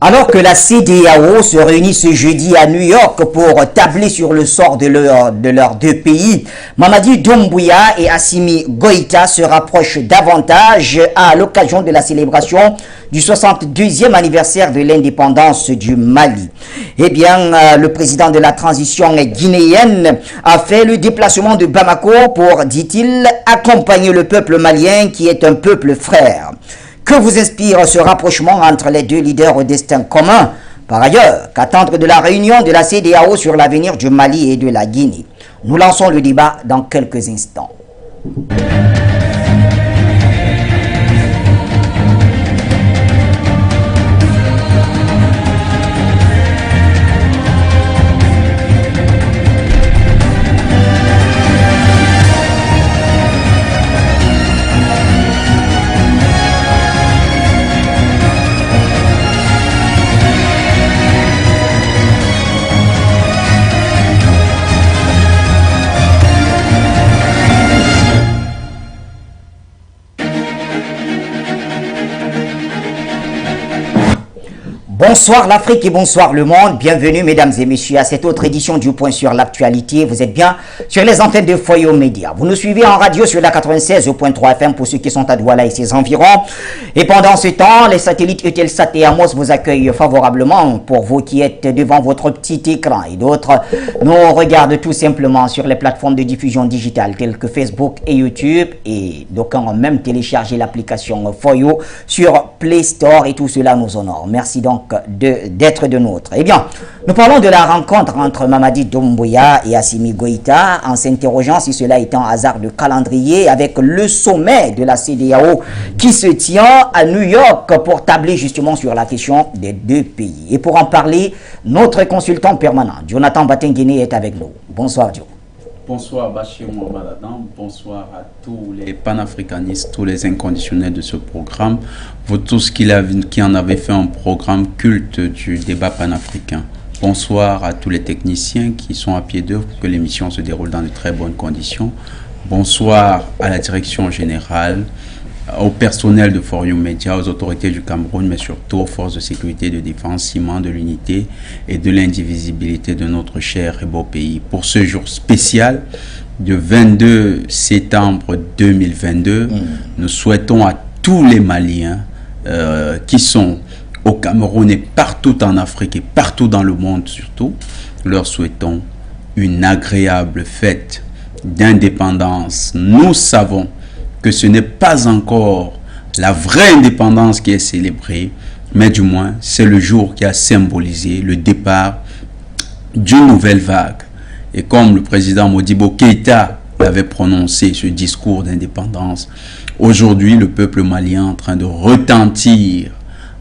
Alors que la CEDEAO se réunit ce jeudi à New York pour tabler sur le sort de leurs deux pays, Mamadi Doumbouya et Assimi Goïta se rapprochent davantage à l'occasion de la célébration du 62e anniversaire de l'indépendance du Mali. Eh bien, le président de la transition guinéenne a fait le déplacement de Bamako pour, dit-il, accompagner le peuple malien qui est un peuple frère. Que vous inspire ce rapprochement entre les deux leaders au destin commun? Par ailleurs, qu'attendre de la réunion de la CEDEAO sur l'avenir du Mali et de la Guinée? Nous lançons le débat dans quelques instants. Bonsoir l'Afrique et bonsoir le monde. Bienvenue mesdames et messieurs à cette autre édition du Point sur l'actualité. Vous êtes bien sur les antennes de Foyo Média. Vous nous suivez en radio sur la 96.3 FM pour ceux qui sont à Douala et ses environs. Et pendant ce temps, les satellites Eutelsat et Amos vous accueillent favorablement pour vous qui êtes devant votre petit écran. Et d'autres nous regardent tout simplement sur les plateformes de diffusion digitale telles que Facebook et YouTube. Et d'aucuns ont même téléchargé l'application Foyo sur Play Store et tout cela nous honore. Merci donc d'être de nôtres. Eh bien, nous parlons de la rencontre entre Mamadi Doumbouya et Assimi Goïta en s'interrogeant si cela est un hasard de calendrier avec le sommet de la CEDEAO qui se tient à New York pour tabler justement sur la question des deux pays. Et pour en parler, notre consultant permanent, Jonathan Batenguini, est avec nous. Bonsoir, Joe. Bonsoir Bachir Mohamed Adam, bonsoir à tous les panafricanistes, tous les inconditionnels de ce programme, vous tous qui en avez fait un programme culte du débat panafricain. Bonsoir à tous les techniciens qui sont à pied d'œuvre pour que l'émission se déroule dans de très bonnes conditions. Bonsoir à la direction générale, au personnel de Forum Média, aux autorités du Cameroun, mais surtout aux forces de sécurité et de défense, ciment de l'unité et de l'indivisibilité de notre cher et beau pays. Pour ce jour spécial de 22 septembre 2022, nous souhaitons à tous les Maliens qui sont au Cameroun et partout en Afrique et partout dans le monde surtout, leur souhaitons une agréable fête d'indépendance. Nous savons que ce n'est pas encore la vraie indépendance qui est célébrée, mais du moins, c'est le jour qui a symbolisé le départ d'une nouvelle vague. Et comme le président Modibo Keïta l'avait prononcé, ce discours d'indépendance, aujourd'hui, le peuple malien est en train de retentir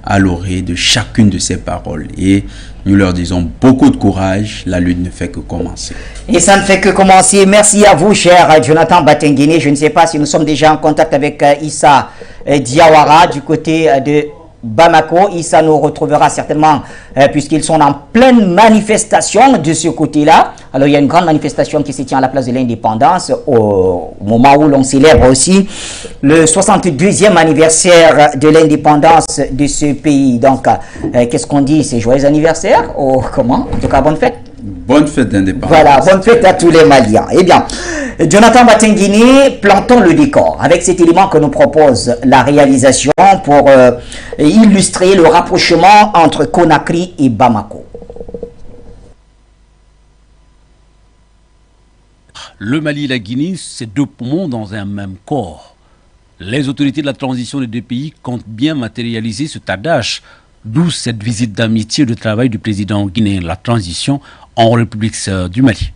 à l'oreille de chacune de ces paroles. Et nous leur disons beaucoup de courage, la lutte ne fait que commencer. Et ça ne fait que commencer. Merci à vous, cher Jonathan Batenguini. Je ne sais pas si nous sommes déjà en contact avec Issa Diawara du côté de Bamako. Issa nous retrouvera certainement puisqu'ils sont en pleine manifestation de ce côté-là. Alors il y a une grande manifestation qui se tient à la place de l'indépendance au moment où l'on célèbre aussi le 62e anniversaire de l'indépendance de ce pays. Donc qu'est-ce qu'on dit? C'est joyeux anniversaire ou comment? En tout cas, bonne fête. Bonne fête d'indépendance. Voilà, bonne fête à tous les Maliens. Eh bien, Jonathan Batenguini, plantons le décor avec cet élément que nous propose la réalisation pour illustrer le rapprochement entre Conakry et Bamako. Le Mali et la Guinée, c'est deux poumons dans un même corps. Les autorités de la transition des deux pays comptent bien matérialiser cet adage, d'où cette visite d'amitié et de travail du président guinéen de la transition en République du Mali.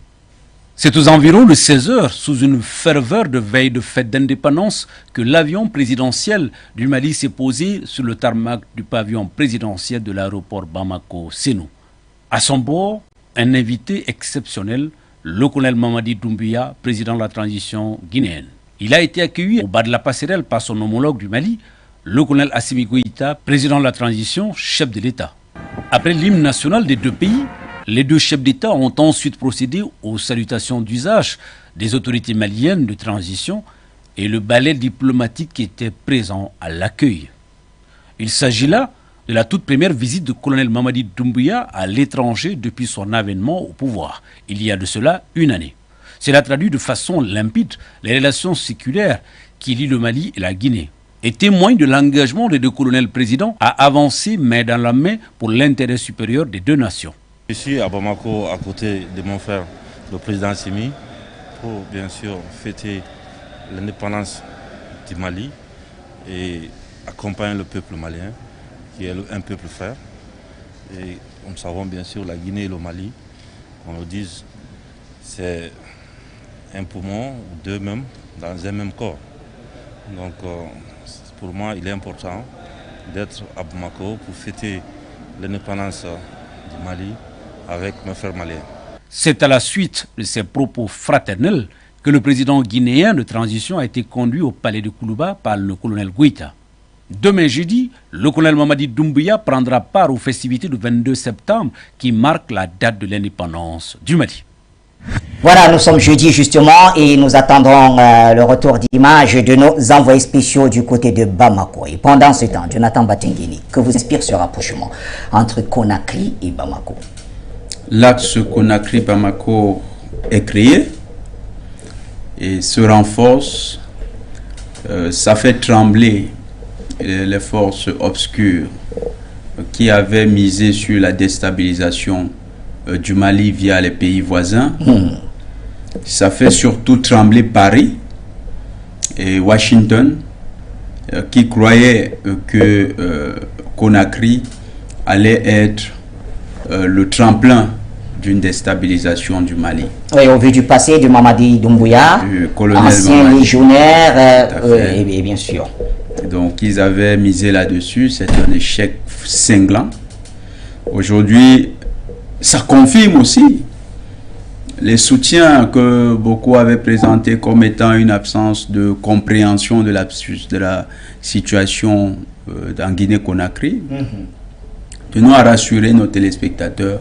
C'est aux environs de 16 heures, sous une ferveur de veille de fête d'indépendance, que l'avion présidentiel du Mali s'est posé sur le tarmac du pavillon présidentiel de l'aéroport Bamako-Sénou. À son bord, un invité exceptionnel, le colonel Mamadi Doumbouya, président de la transition guinéenne. Il a été accueilli au bas de la passerelle par son homologue du Mali, le colonel Assimi Goïta, président de la transition, chef de l'État. Après l'hymne national des deux pays, les deux chefs d'État ont ensuite procédé aux salutations d'usage des autorités maliennes de transition et le ballet diplomatique qui était présent à l'accueil. Il s'agit là de la toute première visite du colonel Mamadi Doumbouya à l'étranger depuis son avènement au pouvoir, il y a de cela une année. Cela traduit de façon limpide les relations séculaires qui lient le Mali et la Guinée et témoigne de l'engagement des deux colonels présidents à avancer main dans la main pour l'intérêt supérieur des deux nations. Je suis à Bamako à côté de mon frère, le président Simi, pour bien sûr fêter l'indépendance du Mali et accompagner le peuple malien, qui est un peuple frère. Et nous savons bien sûr la Guinée et le Mali, on le dise, c'est un poumon, deux mêmes, dans un même corps. Donc pour moi, il est important d'être à Bamako pour fêter l'indépendance du Mali avec mes frères maliens. C'est à la suite de ces propos fraternels que le président guinéen de transition a été conduit au palais de Koulouba par le colonel Goïta. Demain jeudi, le colonel Mamadi Doumbouya prendra part aux festivités du 22 septembre qui marquent la date de l'indépendance du Mali. Voilà, nous sommes jeudi justement et nous attendons le retour d'image de nos envoyés spéciaux du côté de Bamako. Et pendant ce temps, Jonathan Batengini, que vous inspire ce rapprochement entre Conakry et Bamako? L'axe Conakry-Bamako est créé et se renforce. Ça fait trembler les forces obscures qui avaient misé sur la déstabilisation du Mali via les pays voisins. Ça fait surtout trembler Paris et Washington qui croyaient que Conakry allait être le tremplin d'une déstabilisation du Mali. Oui, au vu du passé de Mamadi Doumbouya, ancien Mamadi, légionnaire, et bien sûr. Donc ils avaient misé là-dessus, c'est un échec cinglant. Aujourd'hui, ça confirme aussi les soutiens que beaucoup avaient présentés comme étant une absence de compréhension de la situation en Guinée-Conakry. Tenons à rassurer nos téléspectateurs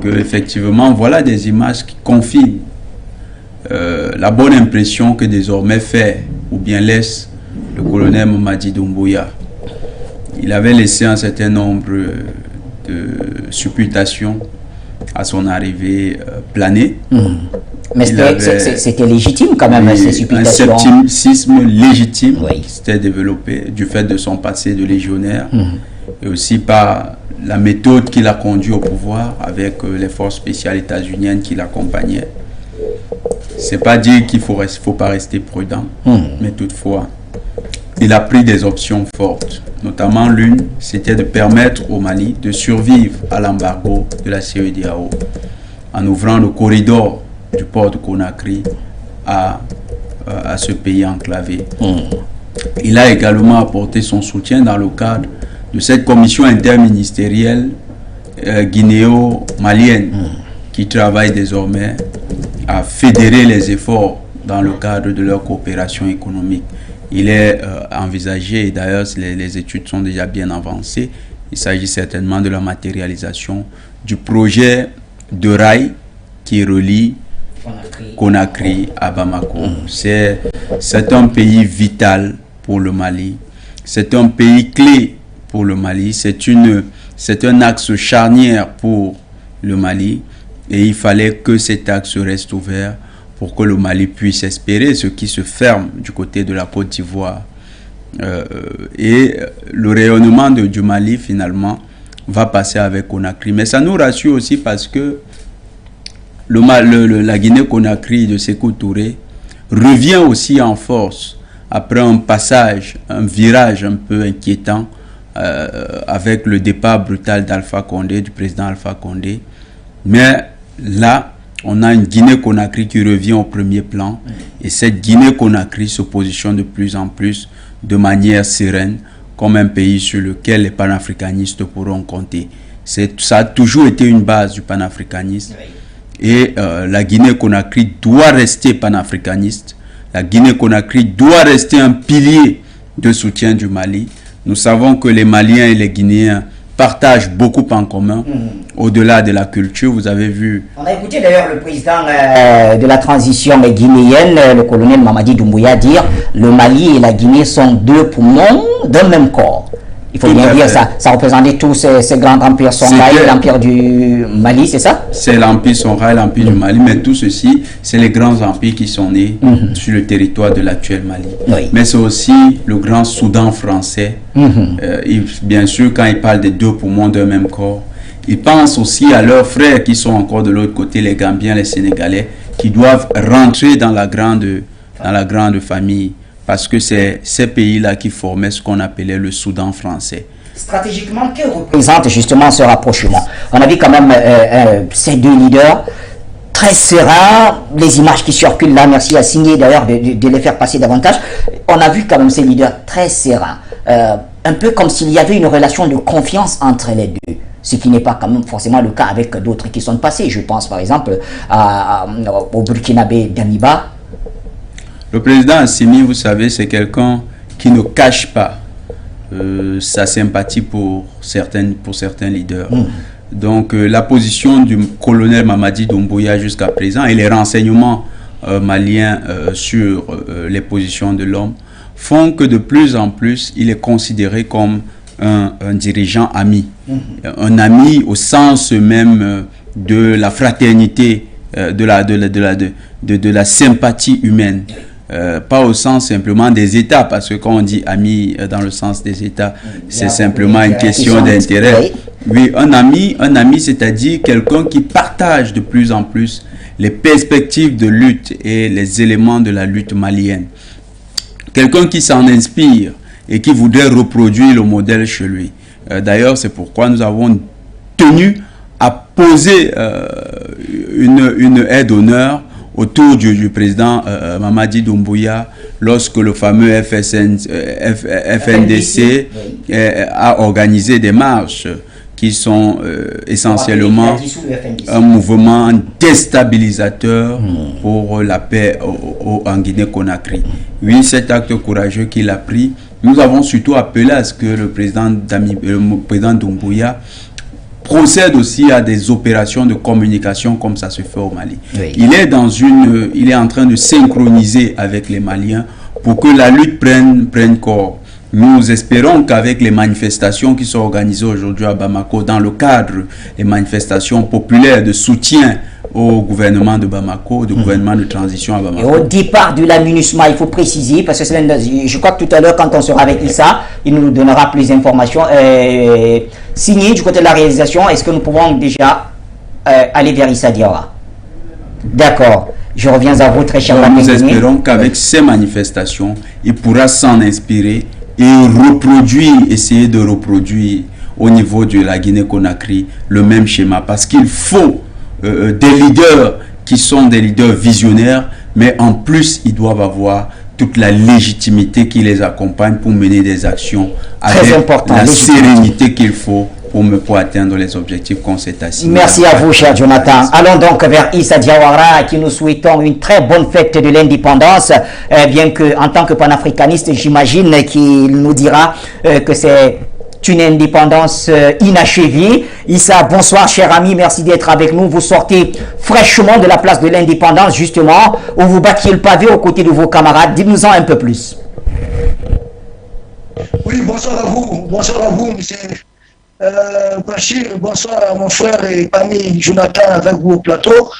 que effectivement voilà des images qui confirment la bonne impression que désormais fait ou bien laisse le colonel Mamadi Doumbouya. Il avait laissé un certain nombre de supputations à son arrivée planer. Mais c'était légitime quand même, ces supputations. Un scepticisme légitime s'était développé du fait de son passé de légionnaire et aussi par la méthode qui l'a conduit au pouvoir avec les forces spéciales états-uniennes qui l'accompagnaient. C'est pas dire qu'il faut pas rester prudent, mais toutefois, il a pris des options fortes. Notamment l'une, c'était de permettre au Mali de survivre à l'embargo de la CEDEAO en ouvrant le corridor du port de Conakry à ce pays enclavé. Il a également apporté son soutien dans le cadre de cette commission interministérielle guinéo-malienne qui travaille désormais à fédérer les efforts dans le cadre de leur coopération économique. Il est envisagé, et d'ailleurs les études sont déjà bien avancées, il s'agit certainement de la matérialisation du projet de rail qui relie Conakry à Bamako. C'est un pays vital pour le Mali, c'est un pays clé pour le Mali, c'est un axe charnière pour le Mali et il fallait que cet axe reste ouvert pour que le Mali puisse espérer ce qui se ferme du côté de la Côte d'Ivoire. Et le rayonnement du Mali, finalement, va passer avec Conakry. Mais ça nous rassure aussi parce que la Guinée-Conakry de Sékou Touré revient aussi en force après un passage, un virage un peu inquiétant avec le départ brutal d'Alpha Condé, du président Alpha Condé. Mais là, on a une Guinée-Conakry qui revient au premier plan et cette Guinée-Conakry se positionne de plus en plus de manière sereine comme un pays sur lequel les panafricanistes pourront compter. Ça a toujours été une base du panafricanisme et la Guinée-Conakry doit rester panafricaniste. La Guinée-Conakry doit rester un pilier de soutien du Mali. Nous savons que les Maliens et les Guinéens partagent beaucoup en commun, au-delà de la culture. Vous avez vu... On a écouté d'ailleurs le président de la transition guinéenne, le colonel Mamadi Doumbouya, dire le Mali et la Guinée sont deux poumons d'un même corps. Il faut bien dire, ça représentait tous ces grands empires Songhai, l'empire du Mali, c'est ça? C'est l'empire Songhai, l'empire du Mali, mais tout ceci, c'est les grands empires qui sont nés sur le territoire de l'actuel Mali. Oui. Mais c'est aussi le grand Soudan français. Bien sûr, quand ils parlent des deux poumons d'un même corps, ils pensent aussi à leurs frères qui sont encore de l'autre côté, les Gambiens, les Sénégalais, qui doivent rentrer dans la grande famille, parce que c'est ces pays-là qui formaient ce qu'on appelait le Soudan français. Stratégiquement, que représente justement ce rapprochement? On a vu quand même ces deux leaders très sereins, les images qui circulent là, merci à Signé d'ailleurs de les faire passer davantage. On a vu quand même ces leaders très sereins, un peu comme s'il y avait une relation de confiance entre les deux. Ce qui n'est pas quand même forcément le cas avec d'autres qui sont passés. Je pense par exemple au Burkinabé Damiba. Le président Assimi, vous savez, c'est quelqu'un qui ne cache pas sa sympathie pour certains leaders. Donc la position du colonel Mamadi Doumbouya jusqu'à présent et les renseignements maliens sur les positions de l'homme font que de plus en plus il est considéré comme un dirigeant ami. Un ami au sens même de la fraternité, de la sympathie humaine. Pas au sens simplement des États, parce que quand on dit ami dans le sens des États, c'est simplement une question d'intérêt. Oui, un ami, c'est-à-dire quelqu'un qui partage de plus en plus les perspectives de lutte et les éléments de la lutte malienne. Quelqu'un qui s'en inspire et qui voudrait reproduire le modèle chez lui. D'ailleurs, c'est pourquoi nous avons tenu à poser une aide d'honneur autour du président Mamadi Doumbouya lorsque le fameux FNDC a organisé des marches qui sont essentiellement un mouvement déstabilisateur pour la paix en Guinée-Conakry. Oui, cet acte courageux qu'il a pris, nous avons surtout appelé à ce que le président Doumbouya procède aussi à des opérations de communication comme ça se fait au Mali. Oui. Il est en train de synchroniser avec les Maliens pour que la lutte prenne corps. Nous espérons qu'avec les manifestations qui sont organisées aujourd'hui à Bamako, dans le cadre des manifestations populaires de soutien au gouvernement de Bamako, gouvernement de transition à Bamako. Et au départ de l'amunissement, il faut préciser, parce que je crois que tout à l'heure, quand on sera avec Issa, il nous donnera plus d'informations. Signé du côté de la réalisation, est-ce que nous pouvons déjà aller vers Issa Diawara? D'accord. Je reviens à vous, très cher. Nous espérons qu'avec ces manifestations, il pourra s'en inspirer et essayer de reproduire au niveau de la Guinée-Conakry le même schéma. Parce qu'il faut des leaders qui sont des leaders visionnaires, mais en plus, ils doivent avoir toute la légitimité qui les accompagne pour mener des actions avec la sérénité qu'il faut pour atteindre les objectifs qu'on s'est assigné. Merci à vous, cher Jonathan. Allons donc vers Issa Diawara, à qui nous souhaitons une très bonne fête de l'indépendance, bien que, en tant que panafricaniste, j'imagine qu'il nous dira que c'est une indépendance inachevée. Issa, bonsoir, cher ami, merci d'être avec nous. Vous sortez fraîchement de la place de l'indépendance, justement, où vous battiez le pavé aux côtés de vos camarades. Dites-nous-en un peu plus. Oui, bonsoir à vous, monsieur Bachir, bonsoir à mon frère et ami Jonathan avec vous au plateau.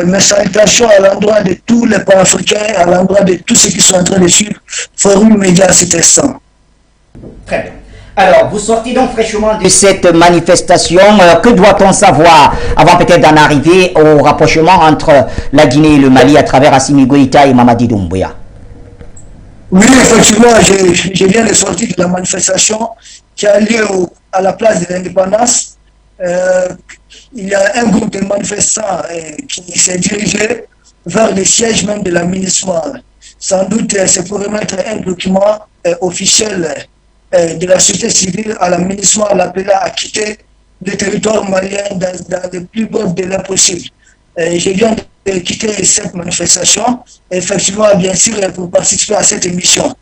Mes salutations à l'endroit de tous les panafricains, à l'endroit de tous ceux qui sont en train de suivre Forum Média à cet instant. Très bien. Alors, vous sortez donc fraîchement de cette manifestation. Que doit-on savoir avant peut-être d'en arriver au rapprochement entre la Guinée et le Mali à travers Assimi Goïta et Mamadi Doumbouya? Oui, effectivement, je viens de sortir de la manifestation qui a lieu à la place de l'indépendance. Il y a un groupe de manifestants qui s'est dirigé vers le siège même de l'aménagement. Sans doute, c'est pour remettre un document officiel de la société civile à l'aménagement, l'appelant à quitter le territoire malien dans le plus bref délai possible. Je viens de quitter cette manifestation, effectivement, bien sûr, pour participer à cette émission.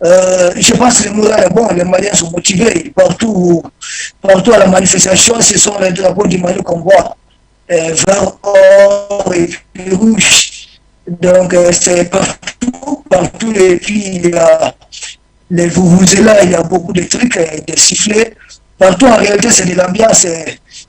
Je pense que le moral est bon, les Maliens sont motivés. Partout à la manifestation, ce sont les drapeaux du Mali qu'on voit, vert, or et puis rouge. Donc, c'est partout, et puis les vuvuzelas, il y a beaucoup de trucs, des sifflets. Partout, en réalité, c'est de l'ambiance,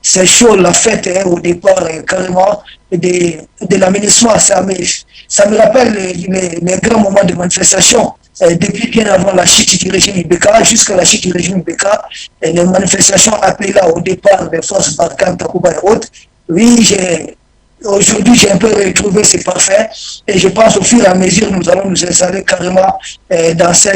c'est chaud, la fête au départ, carrément, de l'aménagement. Ça me rappelle les grands moments de manifestation. Depuis bien avant la chute du régime Ibeka, jusqu'à la chute du régime Ibeka, les manifestations appelées là au départ des forces Barkhane, Takuba et autres. Oui, aujourd'hui, j'ai un peu retrouvé, c'est parfait. Et je pense au fur et à mesure, nous allons nous installer carrément dans ce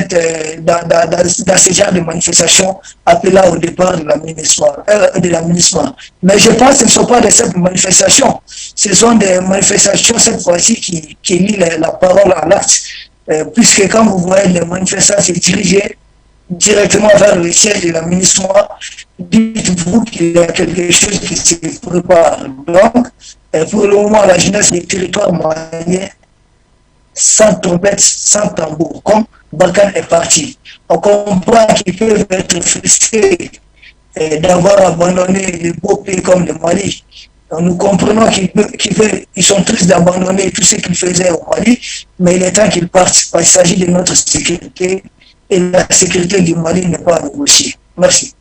genre de manifestations appelées là au départ de l'aménagement. Mais je pense que ce ne sont pas des simples manifestations. Ce sont des manifestations, cette fois-ci, qui lient la parole à l'acte. Puisque quand vous voyez les manifestants se diriger directement vers le siège de l'aménagement, dites-vous qu'il y a quelque chose qui se prépare. Donc, pour le moment, la jeunesse des territoires maliens, sans trompette, sans tambour, comme Barkhane est parti. On comprend qu'ils peuvent être frustrés d'avoir abandonné les beaux pays comme le Mali. Nous comprenons qu'ils sont tristes d'abandonner tout ce qu'ils faisaient au Mali, mais il est temps qu'ils partent. Il s'agit de notre sécurité et la sécurité du Mali n'est pas négociée. Merci.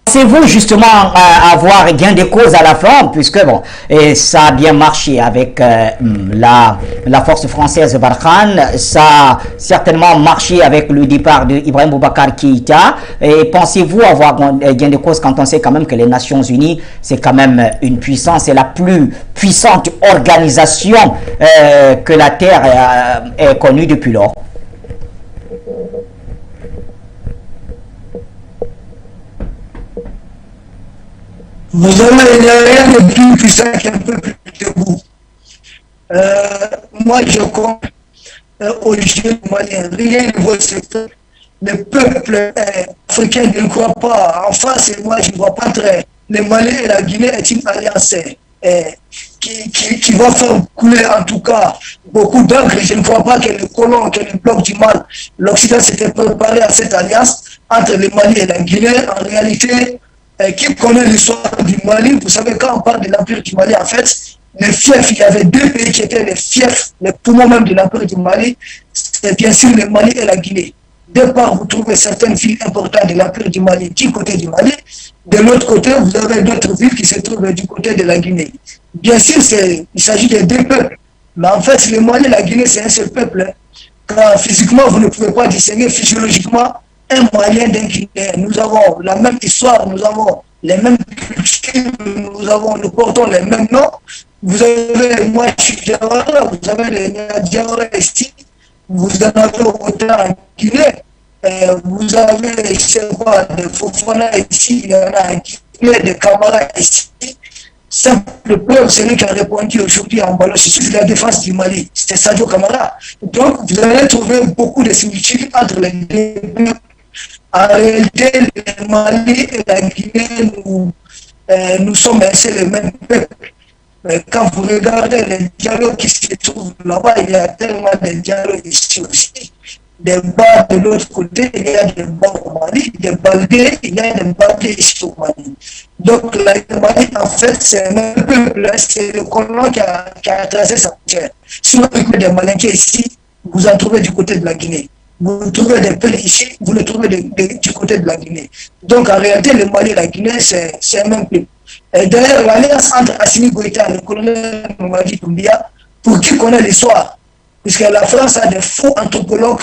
Pensez-vous justement avoir gain de cause à la fin, puisque bon, et ça a bien marché avec la force française Barkhane, ça a certainement marché avec le départ de Ibrahim Boubacar Keïta, et pensez-vous avoir gain de cause quand on sait quand même que les Nations Unies, c'est quand même une puissance, c'est la plus puissante organisation que la Terre ait connue depuis lors? Vous avez, il n'y a rien de plus puissant qu'un peuple debout. Moi, je compte aux jeunes maliens, rien ne vaut ce peuple. Le peuple africain ne croit pas. En face, et moi, je ne vois pas très. Le Mali et la Guinée est une alliance qui va faire couler, en tout cas, beaucoup d'encre. Je ne crois pas que le colon, que le bloc du mal, l'Occident s'était préparé à cette alliance entre le Mali et la Guinée. En réalité, qui connaît l'histoire du Mali, vous savez, quand on parle de l'Empire du Mali, en fait, les fiefs, il y avait deux pays qui étaient les fiefs, les poumons même de l'Empire du Mali, c'est bien sûr le Mali et la Guinée. De part, vous trouvez certaines villes importantes de l'Empire du Mali du côté du Mali, de l'autre côté, vous avez d'autres villes qui se trouvent du côté de la Guinée. Bien sûr, il s'agit de deux peuples, mais en fait, le Mali et la Guinée, c'est un seul peuple. Quand physiquement, vous ne pouvez pas distinguer physiologiquement un Malien d'un Guinéen. Nous avons la même histoire, nous avons les mêmes cultures, nous portons les mêmes noms. Vous avez, moi je suis Diawara, vous avez les Diawara ici, vous en avez autant en Guinée. Vous avez, je sais pas, des Fofana ici, il y en a en Guinée, des Camara ici. Simple preuve, celui qui a répondu aujourd'hui en Baloch sur la défense du Mali, c'était Sadio Camara. Donc, vous allez trouver beaucoup de similitudes entre les deux. En réalité, le Mali et la Guinée, nous sommes assez le même peuple. Mais quand vous regardez les dialogues qui se trouvent là-bas, il y a tellement de dialogues ici aussi. Des bas de l'autre côté, il y a des bas au Mali, des baldés, il y a des baldés ici au Mali. Donc, le Mali, en fait, c'est un même peuple, c'est le colon qui a tracé sa frontière. Si vous regardez des Malinqués ici, vous en trouvez du côté de la Guinée. Vous trouvez des peuples ici, vous le trouvez du côté de la Guinée. Donc, en réalité, le Mali et la Guinée, c'est un même peuple. D'ailleurs, l'alliance entre Assimi Goïta et le colonel Mamadi Doumbia, pour qui connaît l'histoire, puisque la France a des faux anthropologues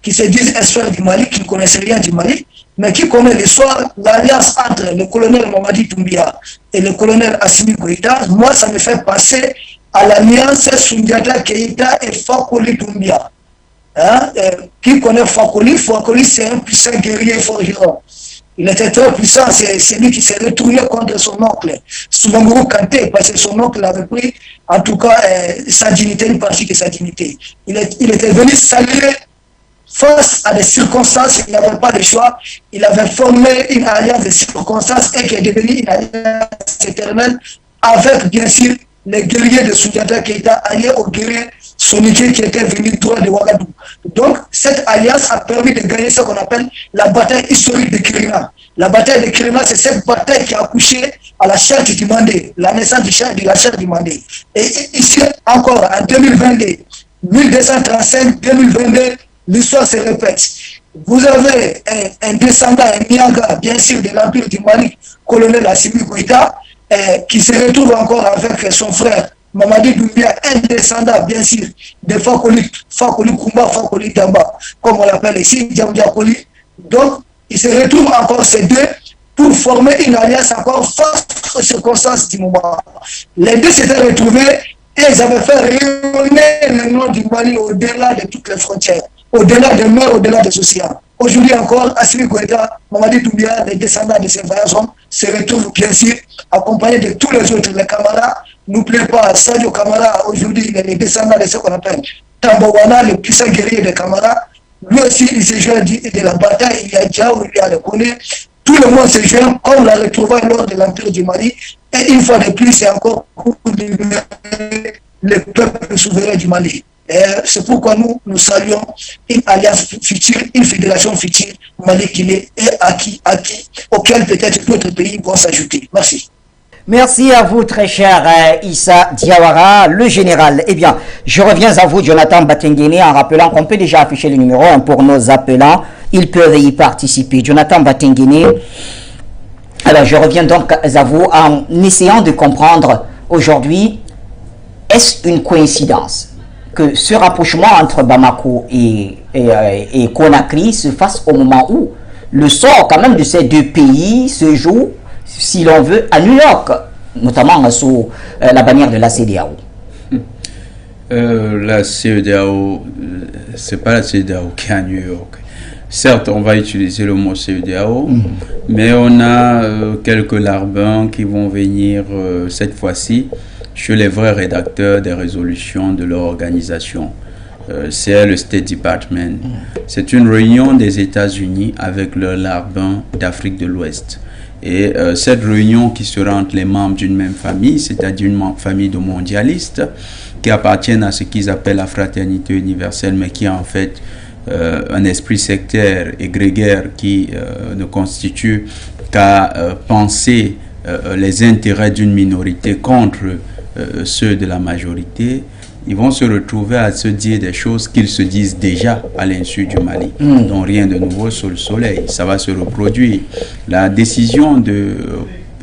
qui se disent experts du Mali, qui ne connaissent rien du Mali, mais qui connaît l'histoire, l'alliance entre le colonel Mamadi Doumbia et le colonel Assimi Goïta, moi, ça me fait penser à l'alliance Soundiata Keïta et Fakoli Doumbia. Hein? Qui connaît Fakoli? Fakoli, c'est un puissant guerrier forgeron. Il était très puissant, c'est lui qui s'est retourné contre son oncle, Soumaoro Kanté, parce que son oncle avait pris, en tout cas, sa dignité, une partie de sa dignité. Il était venu saluer face à des circonstances, il n'avait pas de choix, il avait formé une alliance de circonstances et qui est devenue une alliance éternelle avec, bien sûr, les guerriers de Soundiata Keïta alliés aux guerriers soninké qui était venu droit de Ouagadougou. Donc, cette alliance a permis de gagner ce qu'on appelle la bataille historique de Kirina. La bataille de Kirina, c'est cette bataille qui a accouché à la charte du Mandé, la naissance de la charte du Mandé. Et ici, encore, en 2022, 1235, 2022, l'histoire se répète. Vous avez un descendant, un Niaga, bien sûr, de l'Empire du Mali, colonel Assimi Goïta, qui se retrouve encore avec son frère Mamadi Doumbia, un descendant, bien sûr, de Fakoli Kumba, Fakoli Tamba, comme on l'appelle ici, Diamdiakoli. Donc, ils se retrouvent encore ces deux pour former une alliance encore face aux circonstances du moment. Les deux s'étaient retrouvés et ils avaient fait rayonner le nom du Mali au-delà de toutes les frontières, au-delà des mers, au-delà des océans. Aujourd'hui encore, Assimi Goïta, Mamadi Doumbia, les descendants de ces vaillants hommes, se retrouvent bien sûr accompagnés de tous les autres, les camarades. N'oubliez pas, Sadio Kamara, aujourd'hui, il est le descendant de ce qu'on appelle Tambawana, le puissant guerrier des camarades. Lui aussi, il se joint de la bataille, il y a Djaou, il y a le Kone. Tout le monde se joint, comme l'a retrouvé lors de l'Empire du Mali. Et une fois de plus, c'est encore pour libérer le peuple souverain du Mali. C'est pourquoi nous saluons une alliance future, une fédération future Mali-Guinée et acquis, auquel peut-être d'autres pays vont s'ajouter. Merci. Merci à vous, très cher Issa Diawara, le général. Eh bien, je reviens à vous, Jonathan Batengene, en rappelant qu'on peut déjà afficher le numéro 1 pour nos appelants. Ils peuvent y participer. Jonathan Batengene. Alors, je reviens donc à vous en essayant de comprendre aujourd'hui, est-ce une coïncidence que ce rapprochement entre Bamako et Conakry se fasse au moment où le sort quand même de ces deux pays se joue, si l'on veut, à New York, notamment sous la bannière de la CEDEAO. La CEDEAO, c'est pas la CEDEAO qui est à New York. Certes, on va utiliser le mot CEDEAO, mais on a quelques larbins qui vont venir cette fois-ci chez les vrais rédacteurs des résolutions de leur organisation. C'est le State Department. C'est une réunion des États-Unis avec leurs larbins d'Afrique de l'Ouest. Et cette réunion qui sera entre les membres d'une même famille, c'est-à-dire une famille de mondialistes qui appartiennent à ce qu'ils appellent la fraternité universelle, mais qui est en fait un esprit sectaire et grégaire qui ne constitue qu'à penser les intérêts d'une minorité contre ceux de la majorité. Ils vont se retrouver à se dire des choses qu'ils se disent déjà à l'insu du Mali. Donc rien de nouveau sous le soleil, ça va se reproduire. La décision de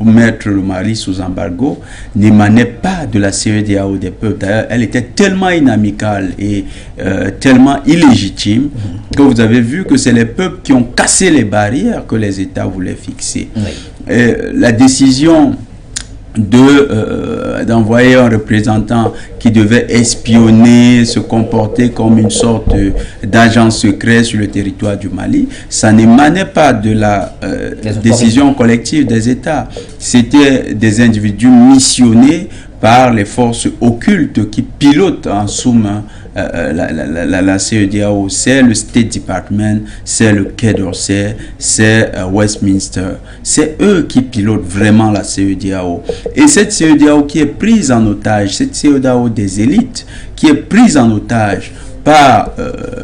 mettre le Mali sous embargo n'émanait pas de la CEDEAO des peuples. D'ailleurs, elle était tellement inamicale et tellement illégitime que vous avez vu que c'est les peuples qui ont cassé les barrières que les États voulaient fixer. Et la décision d'envoyer un représentant qui devait espionner, se comporter comme une sorte d'agent secret sur le territoire du Mali, ça n'émanait pas de la décision collective des États. C'était des individus missionnés par les forces occultes qui pilotent en sous-main la CEDEAO. C'est le State Department, c'est le Quai d'Orsay, c'est Westminster. C'est eux qui pilotent vraiment la CEDEAO. Et cette CEDEAO qui est prise en otage, cette CEDEAO des élites, qui est prise en otage par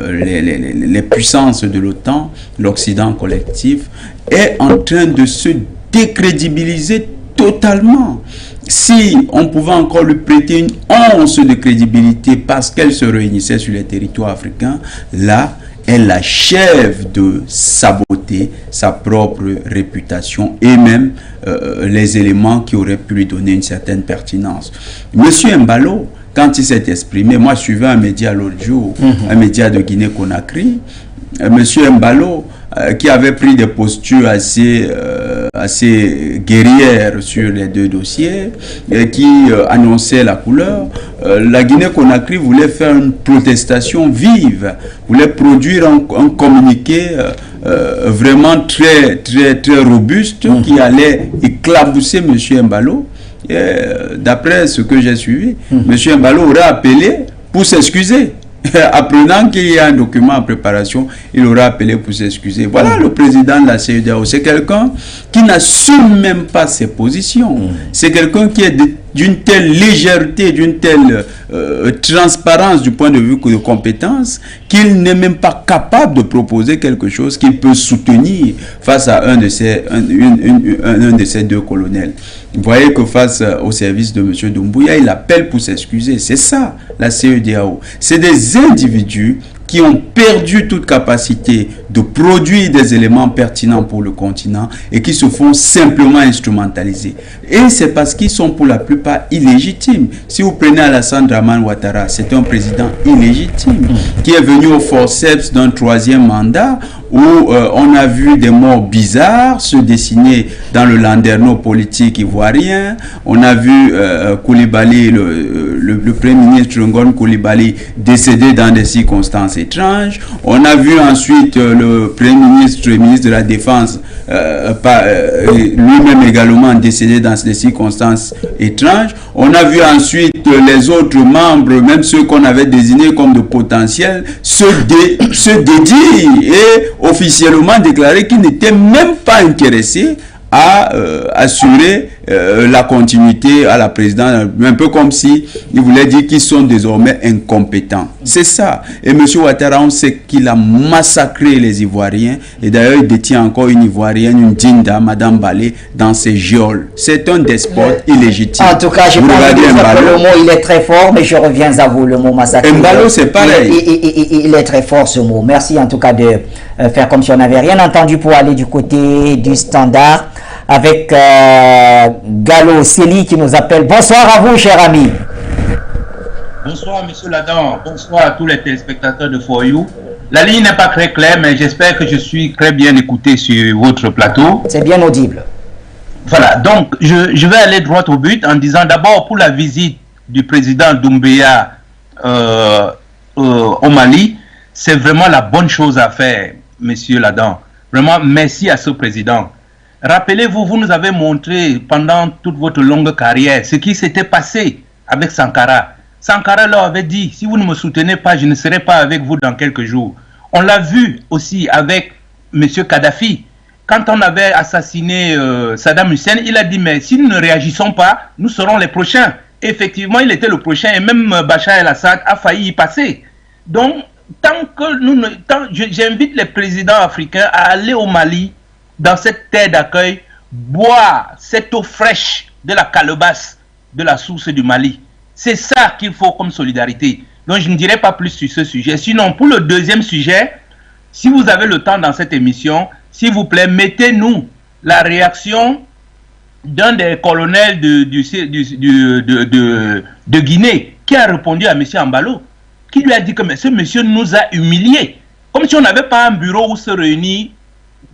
les puissances de l'OTAN, l'Occident collectif, est en train de se décrédibiliser totalement. Si on pouvait encore lui prêter une once de crédibilité parce qu'elle se réunissait sur les territoires africains, là, elle achève de saboter sa propre réputation et même les éléments qui auraient pu lui donner une certaine pertinence. Monsieur Mbalo, quand il s'est exprimé, moi je suivais un média l'autre jour, un média de Guinée-Conakry, Monsieur Mbalo, qui avait pris des postures assez guerrières sur les deux dossiers, qui annonçait la couleur. La Guinée-Conakry voulait faire une protestation vive, voulait produire un communiqué vraiment très robuste qui allait éclabousser M. Mbalo. D'après ce que j'ai suivi, M. Mbalo aurait appelé pour s'excuser. Apprenant qu'il y a un document en préparation, il aura appelé pour s'excuser. Voilà le président de la CEDEAO. C'est quelqu'un qui n'assume même pas ses positions. C'est quelqu'un qui est d'une telle légèreté, d'une telle transparence du point de vue de compétence, qu'il n'est même pas capable de proposer quelque chose qu'il peut soutenir face à un de ces deux colonels. Vous voyez que face au service de M. Doumbouya, il appelle pour s'excuser. C'est ça, la CEDEAO. C'est des individus qui ont perdu toute capacité de produire des éléments pertinents pour le continent et qui se font simplement instrumentaliser. Et c'est parce qu'ils sont pour la plupart illégitimes. Si vous prenez Alassane Dramane Ouattara, c'est un président illégitime qui est venu au forceps d'un 3e mandat où on a vu des morts bizarres se dessiner dans le landerneau politique ivoirien. On a vu Koulibaly, le Premier ministre Ngon Koulibaly, décédé dans des circonstances étranges. On a vu ensuite le Premier ministre, le ministre de la Défense, lui-même également décédé dans des circonstances étranges. On a vu ensuite les autres membres, même ceux qu'on avait désignés comme de potentiels, se dédient et officiellement déclarer qu'ils n'étaient même pas intéressés à assurer la continuité à la présidence, un peu comme si ils voulaient dire qu'ils sont désormais incompétents. C'est ça. Et M. Ouattara, on sait qu'il a massacré les Ivoiriens, et d'ailleurs il détient encore une Ivoirienne, une Dinda, Madame Balé, dans ses geôles. C'est un despote illégitime. En tout cas, je pense que le mot il est très fort, mais je reviens à vous, le mot massacré. Mbalo, c'est pareil. Il est très fort ce mot. Merci en tout cas de faire comme si on n'avait rien entendu pour aller du côté du standard avec Gallo Célie qui nous appelle. Bonsoir à vous, cher ami. Bonsoir, monsieur Ladan. Bonsoir à tous les téléspectateurs de For You. La ligne n'est pas très claire, mais j'espère que je suis très bien écouté sur votre plateau. C'est bien audible. Voilà, donc je vais aller droit au but en disant d'abord pour la visite du président Doumbouya au Mali, c'est vraiment la bonne chose à faire, monsieur Ladan. Vraiment, merci à ce président. Rappelez-vous, vous nous avez montré pendant toute votre longue carrière ce qui s'était passé avec Sankara. Sankara leur avait dit, si vous ne me soutenez pas, je ne serai pas avec vous dans quelques jours. On l'a vu aussi avec M. Kadhafi. Quand on avait assassiné Saddam Hussein, il a dit, mais si nous ne réagissons pas, nous serons les prochains. Et effectivement, il était le prochain et même Bachar el-Assad a failli y passer. Donc, j'invite les présidents africains à aller au Mali, dans cette terre d'accueil, boire cette eau fraîche de la calebasse de la source du Mali. C'est ça qu'il faut comme solidarité. Donc je ne dirai pas plus sur ce sujet. Sinon, pour le deuxième sujet, si vous avez le temps dans cette émission, s'il vous plaît, mettez-nous la réaction d'un des colonels de Guinée qui a répondu à M. Ambalo, qui lui a dit que ce monsieur nous a humiliés. Comme si on n'avait pas un bureau où se réunir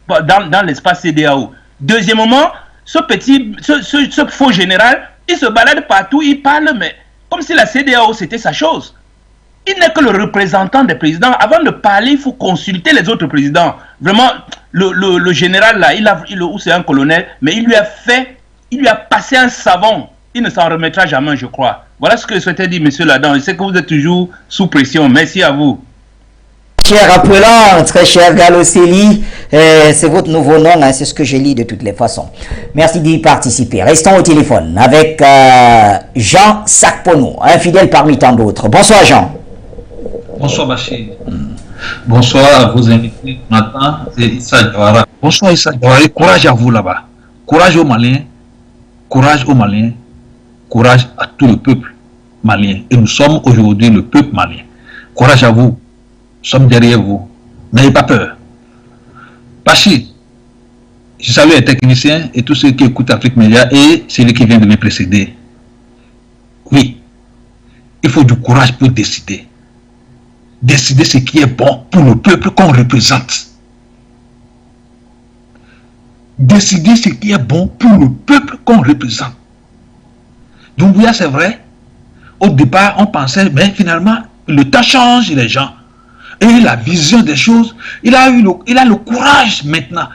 dans l'espace CEDEAO. Deuxièmement, ce faux général, il se balade partout, il parle, mais comme si la CEDEAO c'était sa chose. Il n'est que le représentant des présidents. Avant de parler, il faut consulter les autres présidents. Vraiment, le général là, ou c'est un colonel, mais il lui a passé un savon. Il ne s'en remettra jamais, je crois. Voilà ce que je souhaitais dire, monsieur Ladan. Je sais que vous êtes toujours sous pression. Merci à vous. Cher appelant, très cher Gallo Célie, c'est votre nouveau nom, hein, c'est ce que je lis de toutes les façons. Merci d'y participer. Restons au téléphone avec Jean Sakpono, un fidèle parmi tant d'autres. Bonsoir Jean. Bonsoir Bachir. Bonsoir à vos invités, Nathan et Issa Diawara. Bonsoir Issa Diawara, courage à vous là-bas. Courage aux Maliens, courage aux Maliens, courage à tout le peuple malien. Et nous sommes aujourd'hui le peuple malien. Courage à vous. Nous sommes derrière vous. N'ayez pas peur. Bachir, je salue les techniciens et tous ceux qui écoutent Afrique Média et celui qui vient de me précéder. Oui, il faut du courage pour décider. Décider ce qui est bon pour le peuple qu'on représente. Décider ce qui est bon pour le peuple qu'on représente. Doumbouya, c'est vrai. Au départ, on pensait, mais finalement, le temps change les gens. Et la vision des choses, il a le courage maintenant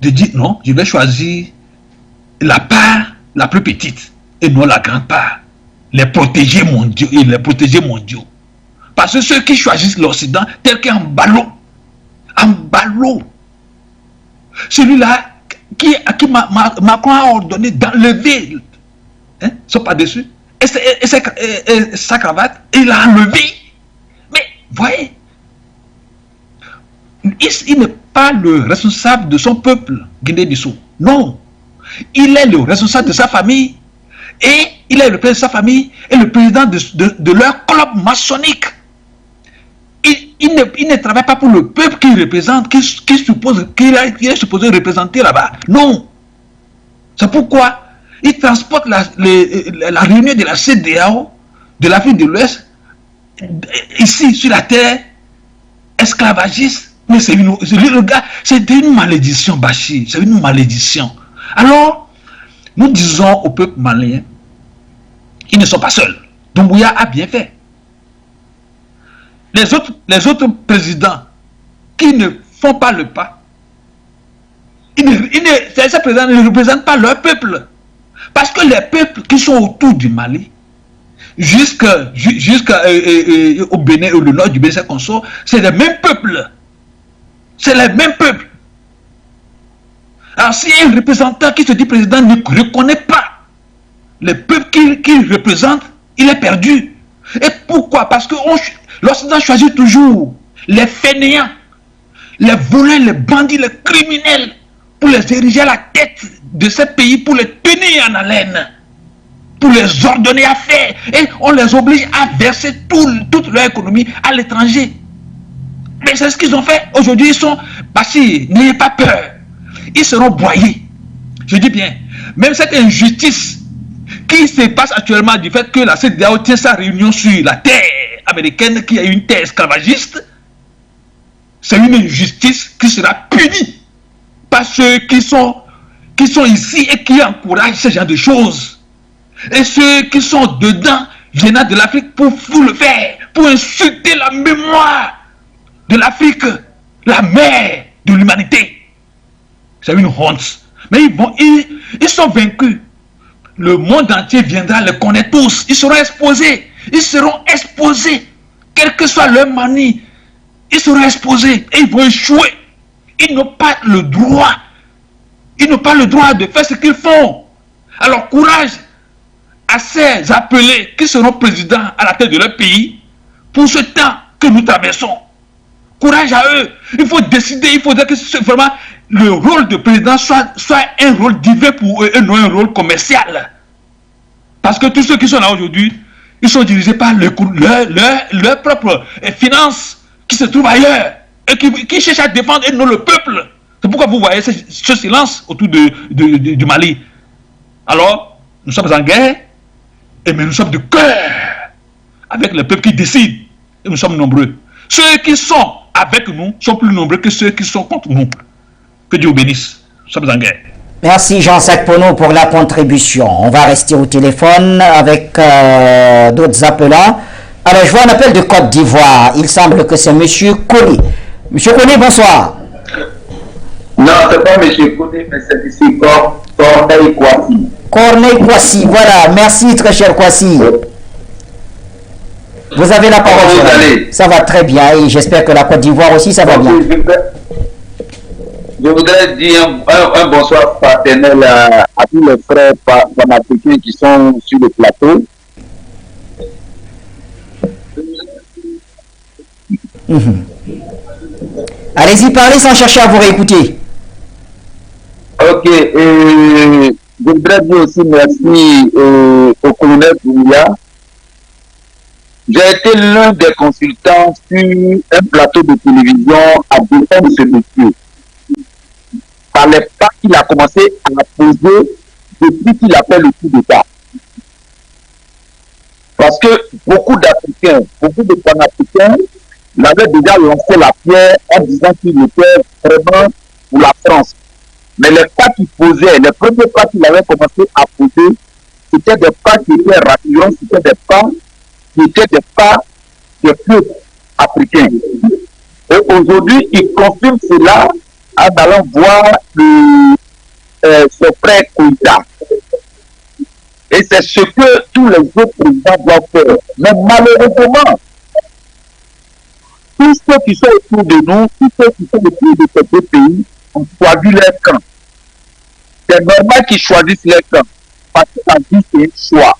de dire non, je vais choisir la part la plus petite et non la grande part. Les protégés mondiaux et les protégés mondiaux. Parce que ceux qui choisissent l'Occident, tel qu'Ambalo, celui-là à qui Macron a ordonné d'enlever son pas-dessus et sa cravate, il a enlevé. Mais, voyez, il n'est pas le responsable de son peuple guinéen-bissau. Non. Il est le responsable de sa famille. Et il est le président de sa famille et le président de leur club maçonnique. il ne travaille pas pour le peuple qu'il représente, qu'il est supposé représenter là-bas. Non. C'est pourquoi il transporte la réunion de la CEDEAO, de l'Afrique de l'Ouest, ici, sur la terre, esclavagiste. Mais c'est une malédiction, Bachir. C'est une malédiction. Alors, nous disons au peuple malien, ils ne sont pas seuls. Doumbouya a bien fait. Les autres présidents qui ne font pas le pas, ces présidents ne représentent pas leur peuple. Parce que les peuples qui sont autour du Mali, jusqu'au Bénin, au nord du Bénin, c'est les mêmes peuples. C'est les mêmes peuples. Alors si un représentant qui se dit président ne reconnaît pas les peuples qu'il représente, il est perdu. Et pourquoi? Parce que l'Occident choisit toujours les fainéants, les voleurs, les bandits, les criminels, pour les ériger à la tête de ce pays, pour les tenir en haleine, pour les ordonner à faire. Et on les oblige à verser toute leur économie à l'étranger. Mais c'est ce qu'ils ont fait. Aujourd'hui, ils sont passés. N'ayez pas peur. Ils seront broyés. Je dis bien, même cette injustice qui se passe actuellement du fait que la CEDEAO tient sa réunion sur la terre américaine, qui est une terre esclavagiste, c'est une injustice qui sera punie par ceux qui sont ici et qui encouragent ce genre de choses. Et ceux qui sont dedans, venant de l'Afrique pour vous le faire, pour insulter la mémoire de l'Afrique, la mère de l'humanité. C'est une honte. Mais ils sont vaincus. Le monde entier viendra les connaître tous. Ils seront exposés. Ils seront exposés. Quelle que soit leur manie, ils seront exposés et ils vont échouer. Ils n'ont pas le droit. Ils n'ont pas le droit de faire ce qu'ils font. Alors courage à ces appelés qui seront présidents à la tête de leur pays pour ce temps que nous traversons. Courage à eux. Il faut décider, il faudrait que vraiment le rôle de président soit un rôle divin pour eux et non un rôle commercial. Parce que tous ceux qui sont là aujourd'hui, ils sont dirigés par leur propre finance qui se trouve ailleurs et qui cherchent à défendre et non le peuple. C'est pourquoi vous voyez ce silence autour du Mali. Alors, nous sommes en guerre, mais nous sommes de cœur avec le peuple qui décide. Et nous sommes nombreux. Ceux qui sont avec nous sont plus nombreux que ceux qui sont contre nous. Que Dieu bénisse. Nous sommes en guerre. Merci Jean-Jacques Pono pour la contribution. On va rester au téléphone avec d'autres appelants. Alors, je vois un appel de Côte d'Ivoire. Il semble que c'est M. Koné. M. Koné, bonsoir. Non, c'est pas M. Koné, mais c'est M. Corneille Kouassi. Corneille Kouassi, voilà. Merci, très cher Kouassi. Vous avez la parole. Comment vous allez? Ça va très bien et j'espère que la Côte d'Ivoire aussi, ça va bien. Je voudrais dire un bonsoir fraternel à tous les frères panafricains qui sont sur le plateau. Allez-y, parlez sans chercher à vous réécouter. Ok, je voudrais dire aussi merci au colonel Doumbouya. J'ai été l'un des consultants sur un plateau de télévision à défendre ce monsieur. Par les pas qu'il a commencé à poser depuis qu'il a fait le coup d'État. Parce que beaucoup d'Africains, beaucoup de Panafricains l'avaient déjà lancé la pierre en disant qu'il était vraiment pour la France. Mais les pas qu'il posait, les premiers pas qu'il avait commencé à poser, c'était des pas qui étaient rassurants, c'était des pas qui étaient des pas des peuples africains. Et aujourd'hui, il confirme cela en allant voir son frère Koïta. Et c'est ce que tous les autres présidents doivent faire. Mais malheureusement, tous ceux qui sont autour de nous, tous ceux qui sont autour de ces deux pays, ont choisi leur camp. C'est normal qu'ils choisissent leur camp. Parce que la vie, c'est un choix.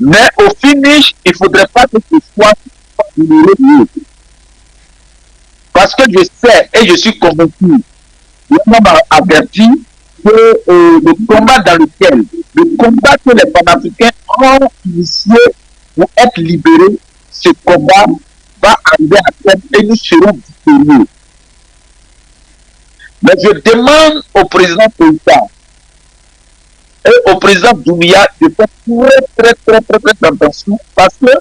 Mais au finish, il ne faudrait pas que ce choix soit douloureux. Parce que je sais et je suis convaincu, l'homme m'a averti que le combat dans lequel, le combat que les Panafricains ont initié pour être libérés, ce combat va arriver à terme et nous serons victorieux. Mais je demande au président Keïta et au président Doumbouya de faire très attention parce que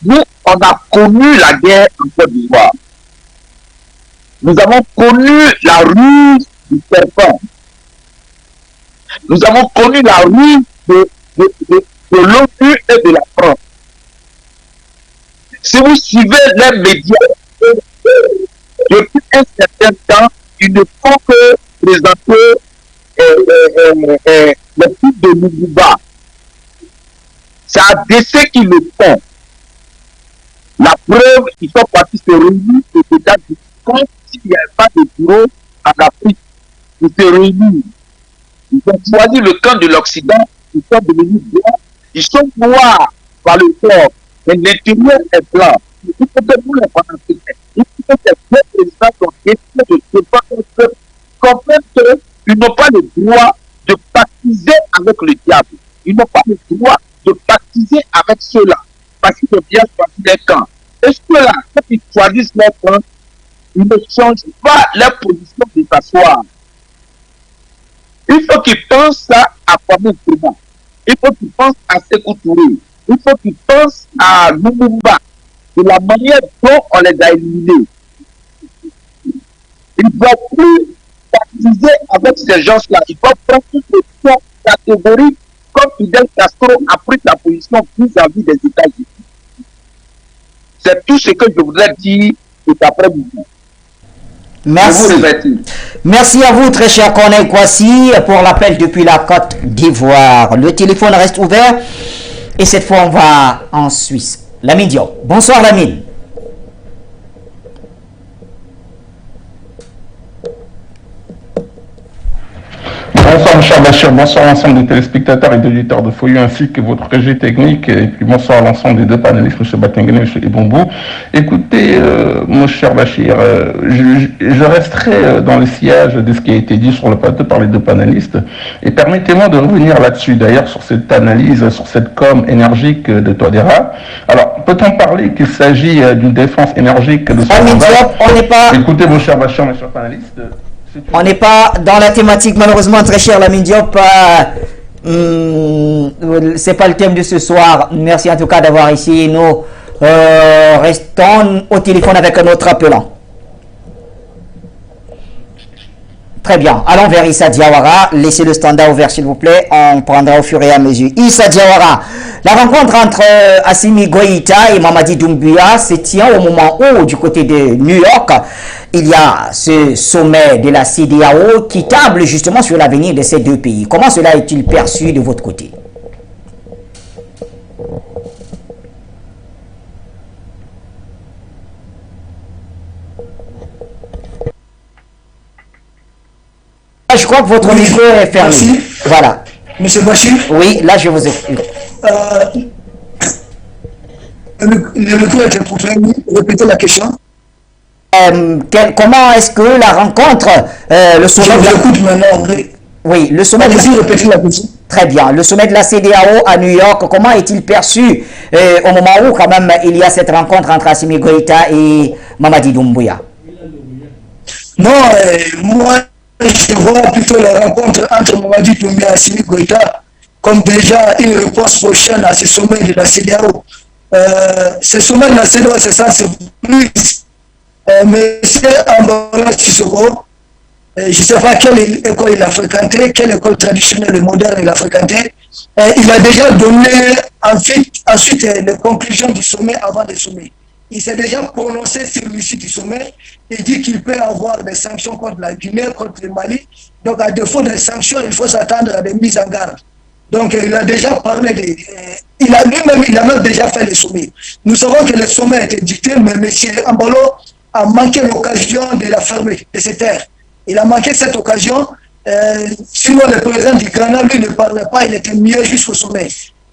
nous, on a connu la guerre en Côte d'Ivoire. Nous avons connu la ruse du serpent. Nous avons connu la ruse de l'ONU et de la France. Si vous suivez les médias, depuis un certain temps, il ne faut que présenter le type de Lumumba. C'est à DC qui le font. La preuve, ils sont partis se réunir aux États-Unis comme s'il n'y avait pas de bureau en Afrique. Ils se réunissent. Ils ont choisi le camp de l'Occident, ils sont devenus blancs. Ils sont noirs par le corps, mais l'intérieur est blanc. Il faut que nous les Panafricains, il faut que les présidents sont décidés de se comprennent qu'ils n'ont pas le droit de pactiser avec le diable. Ils n'ont pas le droit de pactiser avec ceux-là. Parce qu'ils ont bien choisi les camps. Et ceux-là, quand ils choisissent leur camp, ils ne changent pas leur position de s'asseoir. Il faut qu'ils pensent ça à Kwame Nkrumah. Il faut qu'ils pensent à Sékou Touré. Il faut qu'ils pensent à Lumumba. De la manière dont on les a éliminés. Ils ne doivent plus pactiser avec ces gens-là. Ils doivent prendre toutes les catégories comme Fidel Castro a pris sa position vis-à-vis des États-Unis. C'est tout ce que je voudrais dire cet après-midi. Merci. Merci à vous, très cher Corneille Kwasi, pour l'appel depuis la Côte d'Ivoire. Le téléphone reste ouvert et cette fois, on va en Suisse. Lamine Diop. Bonsoir, Lamine. Bonsoir, M. Bachir, bonsoir à l'ensemble des téléspectateurs et d'auditeurs de Foyou ainsi que votre régie technique, et puis bonsoir à l'ensemble des deux panélistes, M. Batengene et M. Ebombo. Écoutez, mon cher Bachir, je resterai dans le sillage de ce qui a été dit sur le plateau par les deux panélistes, et permettez-moi de revenir là-dessus, d'ailleurs, sur cette analyse, sur cette com énergique de Touadéra. Alors, peut-on parler qu'il s'agit d'une défense énergique de son mandat? On n'est pas... Écoutez, mon cher Bachir, mes chers panélistes... On n'est pas dans la thématique, malheureusement, très cher Lamine Diop. C'est pas le thème de ce soir. Merci en tout cas d'avoir essayé. Nous restons au téléphone avec un autre appelant. Très bien. Allons vers Issa Diawara. Laissez le standard ouvert, s'il vous plaît. On prendra au fur et à mesure. Issa Diawara. La rencontre entre Assimi Goïta et Mamadi Doumbouya se tient au moment où, du côté de New York, il y a ce sommet de la CEDEAO qui table justement sur l'avenir de ces deux pays. Comment cela est-il perçu de votre côté? Je crois que votre micro est fermé. Merci. Voilà. Monsieur Bachir. Oui, là je vous explique. Le micro était pour répéter la question. Comment est-ce que la rencontre, le sommet... Je vous écoute maintenant. Oui, le sommet... Répétez la question. Très bien. Le sommet de la CEDEAO à New York, comment est-il perçu au moment où quand même il y a cette rencontre entre Assimi Goïta et Mamadi Doumbouya? Non, moi je vois plutôt la rencontre entre Mamadi Doumbouya et Assimi Goïta comme déjà une réponse prochaine à ce sommet de la CEDEAO. Ce sommet de la CEDEAO, c'est ça, c'est plus... Monsieur Ambara Sissoko, je ne sais pas quelle école il a fréquenté, quelle école traditionnelle et moderne il a fréquenté. Il a déjà donné ensuite les conclusions du sommet avant le sommet. Il s'est déjà prononcé sur l'issue du sommet et dit qu'il peut avoir des sanctions contre la Guinée, contre le Mali. Donc à défaut des sanctions, il faut s'attendre à des mises en garde. Donc il a déjà parlé il a même déjà fait le sommet. Nous savons que le sommet a été dicté, mais M. Ambalo a manqué l'occasion de la fermer, de se taire. Il a manqué cette occasion. Sinon, le président du Ghana, lui, ne parlait pas, il était mieux jusqu'au sommet.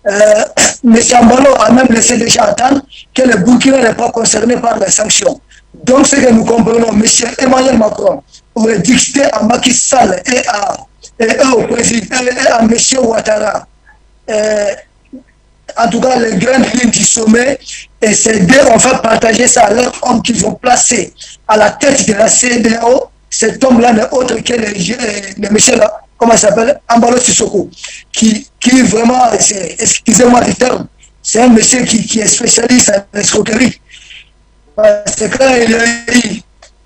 M. Ambalo a même laissé déjà attendre que le Burkina n'est pas concerné par les sanctions. Donc, ce que nous comprenons, M. Emmanuel Macron aurait dicté à Macky Sall et au président, et à M. Ouattara, en tout cas les grandes lignes du sommet. Et ces deux ont fait partager ça à leurs hommes qu'ils ont placés à la tête de la CEDEAO. Cet homme-là n'est autre que le monsieur là, comment il s'appelle, Embalo Sissoko, qui vraiment, excusez-moi du terme, c'est un monsieur qui est spécialiste en escroquerie. C'est quand il a eu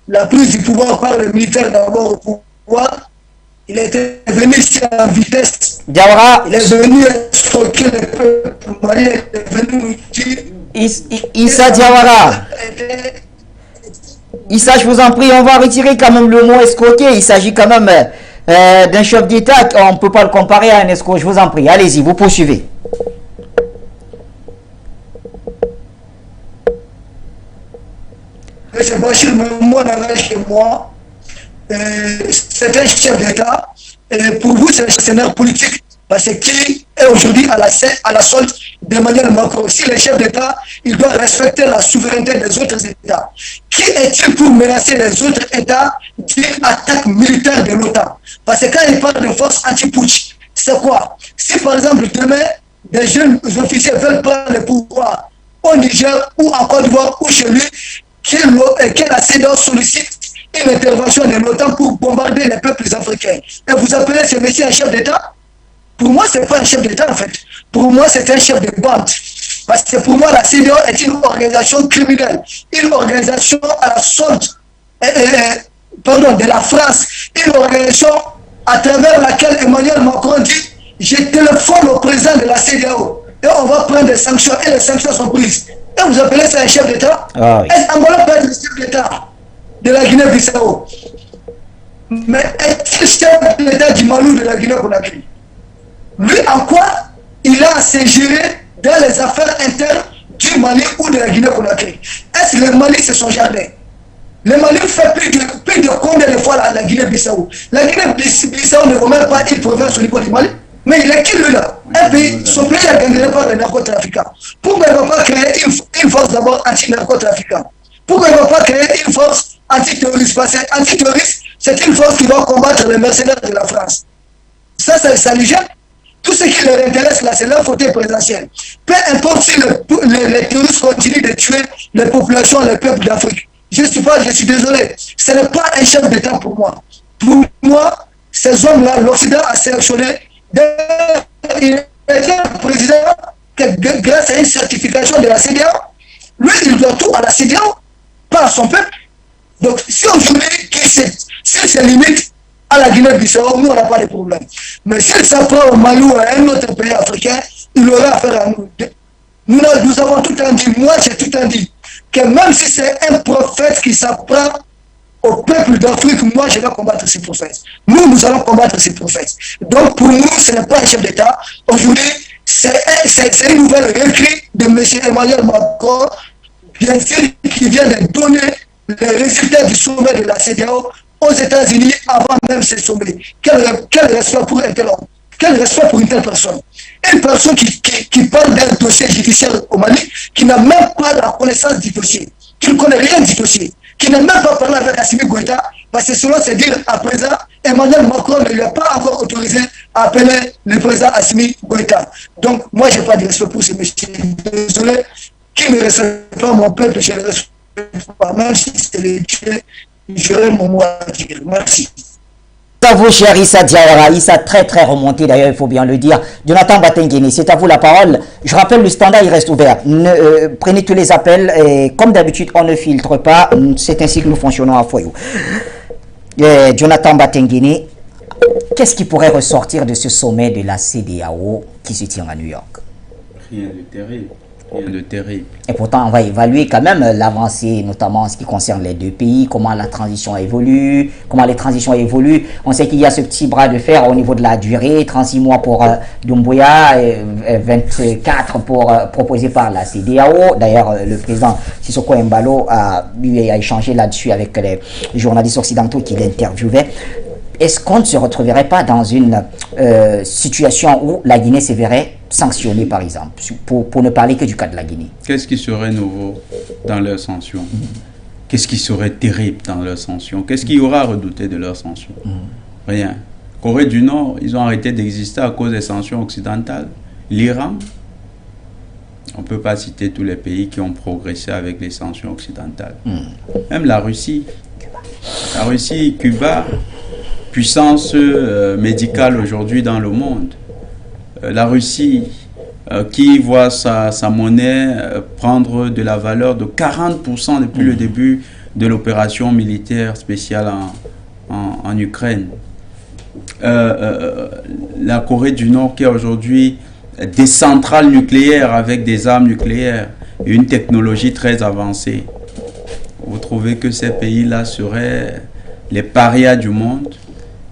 la prise du pouvoir par le militaire d'abord au pouvoir, il était venu ici en vitesse. Diawara, il est venu escroquer le peuple malien, il est venu dire. Issa Diawara. Issa, je vous en prie, on va retirer quand même le mot escroquer. Il s'agit quand même d'un chef d'État. On ne peut pas le comparer à un escroc. Je vous en prie, allez-y, vous poursuivez. M. Bachir, moi, chez moi, c'est un chef d'État. Et pour vous, c'est un gestionnaire politique. Parce qu'il est aujourd'hui à la solde d'Emmanuel Macron. Si les chefs d'État, ils doivent respecter la souveraineté des autres États. Qui est-il pour menacer les autres États d'une attaque militaire de l'OTAN? Parce que quand il parle de force anti-putsch, c'est quoi? Si par exemple demain, des jeunes officiers veulent prendre le pouvoir au Niger ou en Côte d'Ivoire ou chez lui, que la CEDEAO sollicite une intervention de l'OTAN pour bombarder les peuples africains. Et vous appelez ce monsieur un chef d'État? Pour moi, ce n'est pas un chef d'État en fait. Pour moi, c'est un chef de bande. Parce que pour moi, la CEDEAO est une organisation criminelle. Une organisation à la solde de la France. Une organisation à travers laquelle Emmanuel Macron dit « Je téléphone au président de la CEDEAO et on va prendre des sanctions. » Et les sanctions sont prises. Et vous appelez ça un chef d'État? Ah, oui. Est-ce qu'Angola peut être le chef d'État de la Guinée-Bissau? Mais est-il chef d'État du Mali de la Guinée-Conakry? Lui, en quoi il a à se gérer dans les affaires internes du Mali ou de la Guinée-Conakry? Est-ce que le Mali, c'est son jardin? Le Mali fait plus de combien de fois la Guinée-Bissau? La Guinée-Bissau ne vaut même pas une province au niveau du Mali. Mais il est qui lui là? Un pays, son pays est gagné par les narcotrafiquants. Pourquoi il ne va pas créer une force d'abord anti-narcotrafiquant? Pourquoi il ne va pas créer une force anti-terroriste? Parce que anti-terroriste, c'est une force qui va combattre les mercenaires de la France. Ça lui gêne. Tout ce qui leur intéresse là, c'est leur fauteuil présidentiel. Peu importe si les terroristes continuent de tuer les populations, les peuples d'Afrique. Je suis désolé. Ce n'est pas un chef d'État pour moi. Pour moi, ces hommes-là, l'Occident a sélectionné il est un président que grâce à une certification de la CEDEAO, lui, il doit tout à la CEDEAO, pas à son peuple. Donc, si aujourd'hui, s'il se limite à la Guinée-Bissau, nous, on n'a pas de problème. Mais s'il s'apprend au Mali ou à un autre pays africain, il aura affaire à nous. Nous avons tout en dit, moi j'ai tout en dit, que même si c'est un prophète qui s'apprend au peuple d'Afrique, moi je vais combattre ces prophètes. Nous allons combattre ces prophètes. Donc pour nous, ce n'est pas un chef d'État. Aujourd'hui, c'est une nouvelle réécrite de M. Emmanuel Macron, bien sûr, qui vient de donner les résultats du sommet de la CEDEAO aux États-Unis avant même ce sommet. Quel respect pour un tel homme? Quel respect pour une telle personne? Une personne qui parle d'un dossier judiciaire au Mali, qui n'a même pas la connaissance du dossier, qui ne connaît rien du dossier, qui n'a même pas parlé avec Assimi Goïta, parce que selon ses dires à présent, Emmanuel Macron ne lui a pas encore autorisé à appeler le président Assimi Goïta. Donc, moi, je n'ai pas de respect pour ce monsieur. Désolé, qui ne respecte pas mon peuple, je ne le respecte pas. Même si c'est le Dieu, j'aurai mon mot à dire. Merci. C'est à vous, cher Issa Diawara. Issa très remonté, d'ailleurs, il faut bien le dire. Jonathan Batengene, c'est à vous la parole. Je rappelle, le standard, il reste ouvert. Prenez tous les appels. Et comme d'habitude, on ne filtre pas. C'est ainsi que nous fonctionnons à Foyou. Jonathan Batengene, qu'est-ce qui pourrait ressortir de ce sommet de la CEDEAO qui se tient à New York? Rien de terrible. Rien de terrible. Et pourtant, on va évaluer quand même l'avancée, notamment en ce qui concerne les deux pays, comment la transition évolue, comment les transitions évoluent. On sait qu'il y a ce petit bras de fer au niveau de la durée, 36 mois pour Doumbouya, 24 proposé par la CEDEAO. D'ailleurs, le président Sissoko Embalo a échangé là-dessus avec les journalistes occidentaux qui l'interviewaient. Est-ce qu'on ne se retrouverait pas dans une situation où la Guinée se verrait sanctionnée, par exemple, pour ne parler que du cas de la Guinée? Qu'est-ce qui serait nouveau dans leur sanction? Qu'est-ce qui serait terrible dans leur sanction? Qu'est-ce qu'il y aura à redouter de leur sanction? Rien. Corée du Nord, ils ont arrêté d'exister à cause des sanctions occidentales. L'Iran, On ne peut pas citer tous les pays qui ont progressé avec les sanctions occidentales. Même la Russie. La Russie, Cuba, puissance médicale aujourd'hui dans le monde. La Russie qui voit sa monnaie prendre de la valeur de 40% depuis le début de l'opération militaire spéciale en Ukraine. La Corée du Nord qui a aujourd'hui des centrales nucléaires avec des armes nucléaires et une technologie très avancée. Vous trouvez que ces pays-là seraient les parias du monde?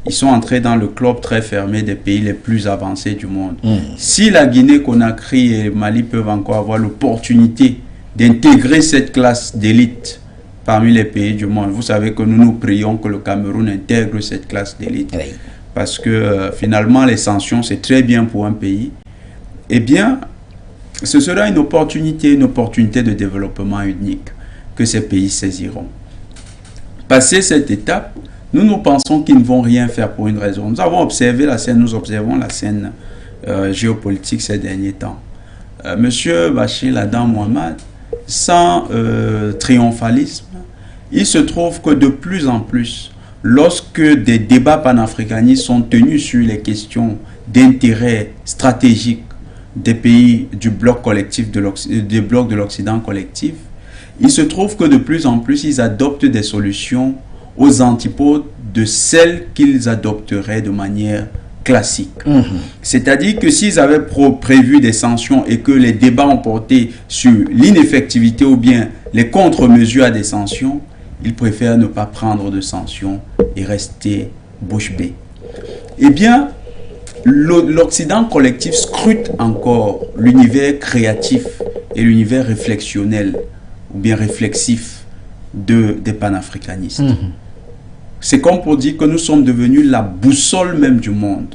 Ils sont entrés dans le club très fermé des pays les plus avancés du monde. Si la Guinée-Conakry et le Mali peuvent encore avoir l'opportunité d'intégrer cette classe d'élite parmi les pays du monde, vous savez que nous prions que le Cameroun intègre cette classe d'élite. Oui. Parce que finalement, les sanctions, c'est très bien pour un pays. Eh bien, ce sera une opportunité de développement unique que ces pays saisiront. Passer cette étape, nous pensons qu'ils ne vont rien faire pour une raison. Nous avons observé la scène, nous observons la scène géopolitique ces derniers temps. Monsieur Bachir Ladan Mohamed, sans triomphalisme, il se trouve que de plus en plus, lorsque des débats panafricanistes sont tenus sur les questions d'intérêt stratégique des pays du bloc collectif, des blocs de l'Occident collectif, il se trouve que de plus en plus, ils adoptent des solutions aux antipodes de celles qu'ils adopteraient de manière classique. C'est-à-dire que s'ils avaient prévu des sanctions et que les débats ont porté sur l'ineffectivité ou bien les contre-mesures à des sanctions, ils préfèrent ne pas prendre de sanctions et rester bouche bée. Eh bien, l'Occident collectif scrute encore l'univers créatif et l'univers réflexionnel ou bien réflexif des panafricanistes. C'est comme pour dire que nous sommes devenus la boussole même du monde.